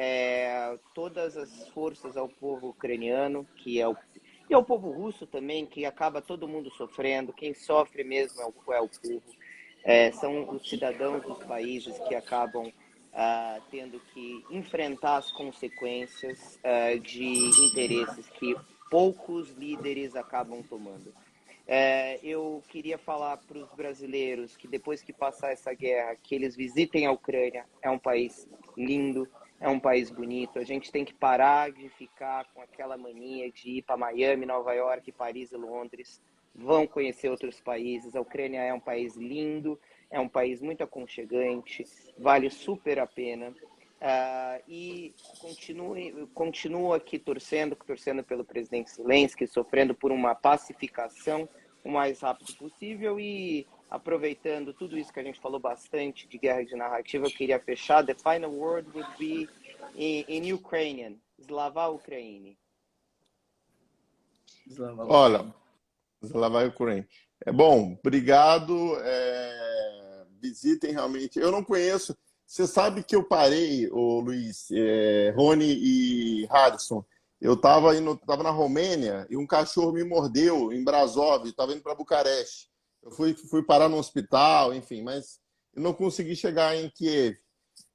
todas as forças ao povo ucraniano, e ao povo russo também, que acaba todo mundo sofrendo, quem sofre mesmo é o povo, são os cidadãos dos países que acabam tendo que enfrentar as consequências de interesses que poucos líderes acabam tomando. Eu queria falar para os brasileiros que, depois que passar essa guerra, que eles visitem a Ucrânia. É um país lindo, é um país bonito. A gente tem que parar de ficar com aquela mania de ir para Miami, Nova York, Paris e Londres. Vão conhecer outros países. A Ucrânia é um país lindo, é um país muito aconchegante, vale super a pena. E continuo aqui torcendo pelo presidente Zelensky, sofrendo por uma pacificação o mais rápido possível. E aproveitando tudo isso que a gente falou bastante de guerra de narrativa, eu queria fechar. The final word would be in Ukrainian. Slava Ukraini. Olha, Slava Ukraini. Bom, obrigado. Visitem realmente. Eu não conheço. Você sabe que eu parei, Luiz, Rony e Harrison. Eu estava na Romênia e um cachorro me mordeu em Brasov. Estava indo para Bucareste. Eu fui parar no hospital, enfim, mas eu não consegui chegar em Kiev.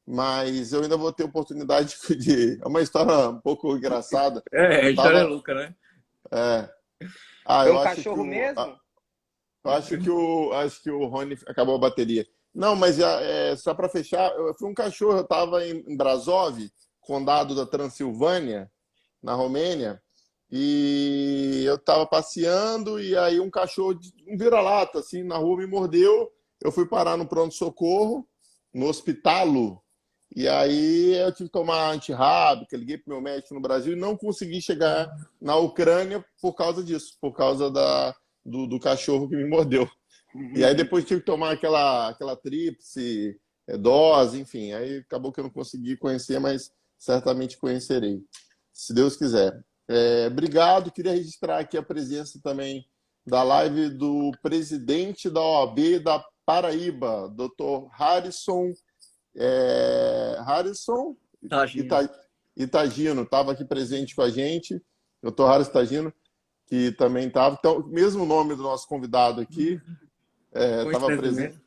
Mas eu ainda vou ter oportunidade de... É uma história um pouco engraçada. A história é louca, né? Foi um cachorro mesmo? Eu acho que o Rony acabou a bateria. Não, mas só para fechar, foi um cachorro. Eu estava em Brasov, condado da Transilvânia, na Romênia, e eu estava passeando e aí um cachorro, um vira-lata, assim, na rua me mordeu. Eu fui parar no pronto-socorro, no hospitalo, e aí eu tive que tomar antirrábica, liguei para o meu médico no Brasil e não consegui chegar na Ucrânia por causa disso, por causa do cachorro que me mordeu. E aí depois tive que tomar aquela tríplice, dose, enfim. Aí acabou que eu não consegui conhecer, mas certamente conhecerei, se Deus quiser. Obrigado. Queria registrar aqui a presença também da live do presidente da OAB da Paraíba, Dr. Harrison Itagino, estava aqui presente com a gente. Dr. Harrison Itagino, que também estava. Então, mesmo nome do nosso convidado aqui. Estava presente,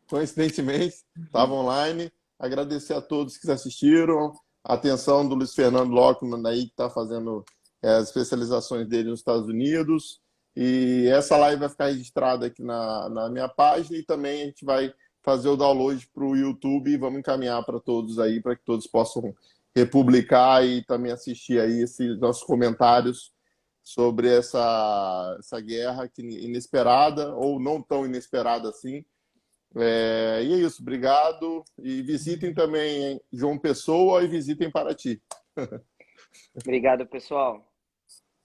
coincidentemente, estava online. Agradecer a todos que assistiram, a atenção do Luiz Fernando Lockman aí, que está fazendo as especializações dele nos Estados Unidos. E essa live vai ficar registrada aqui na minha página e também a gente vai fazer o download para o YouTube e vamos encaminhar para todos aí, para que todos possam republicar e também assistir aí esses nossos comentários sobre essa guerra que inesperada ou não tão inesperada assim. E é isso, obrigado. E visitem também João Pessoa e visitem Paraty. Obrigado, pessoal.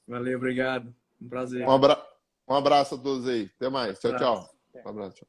Valeu, obrigado. Um prazer. Um abraço a todos aí. Até mais. Tchau, tchau. Um abraço.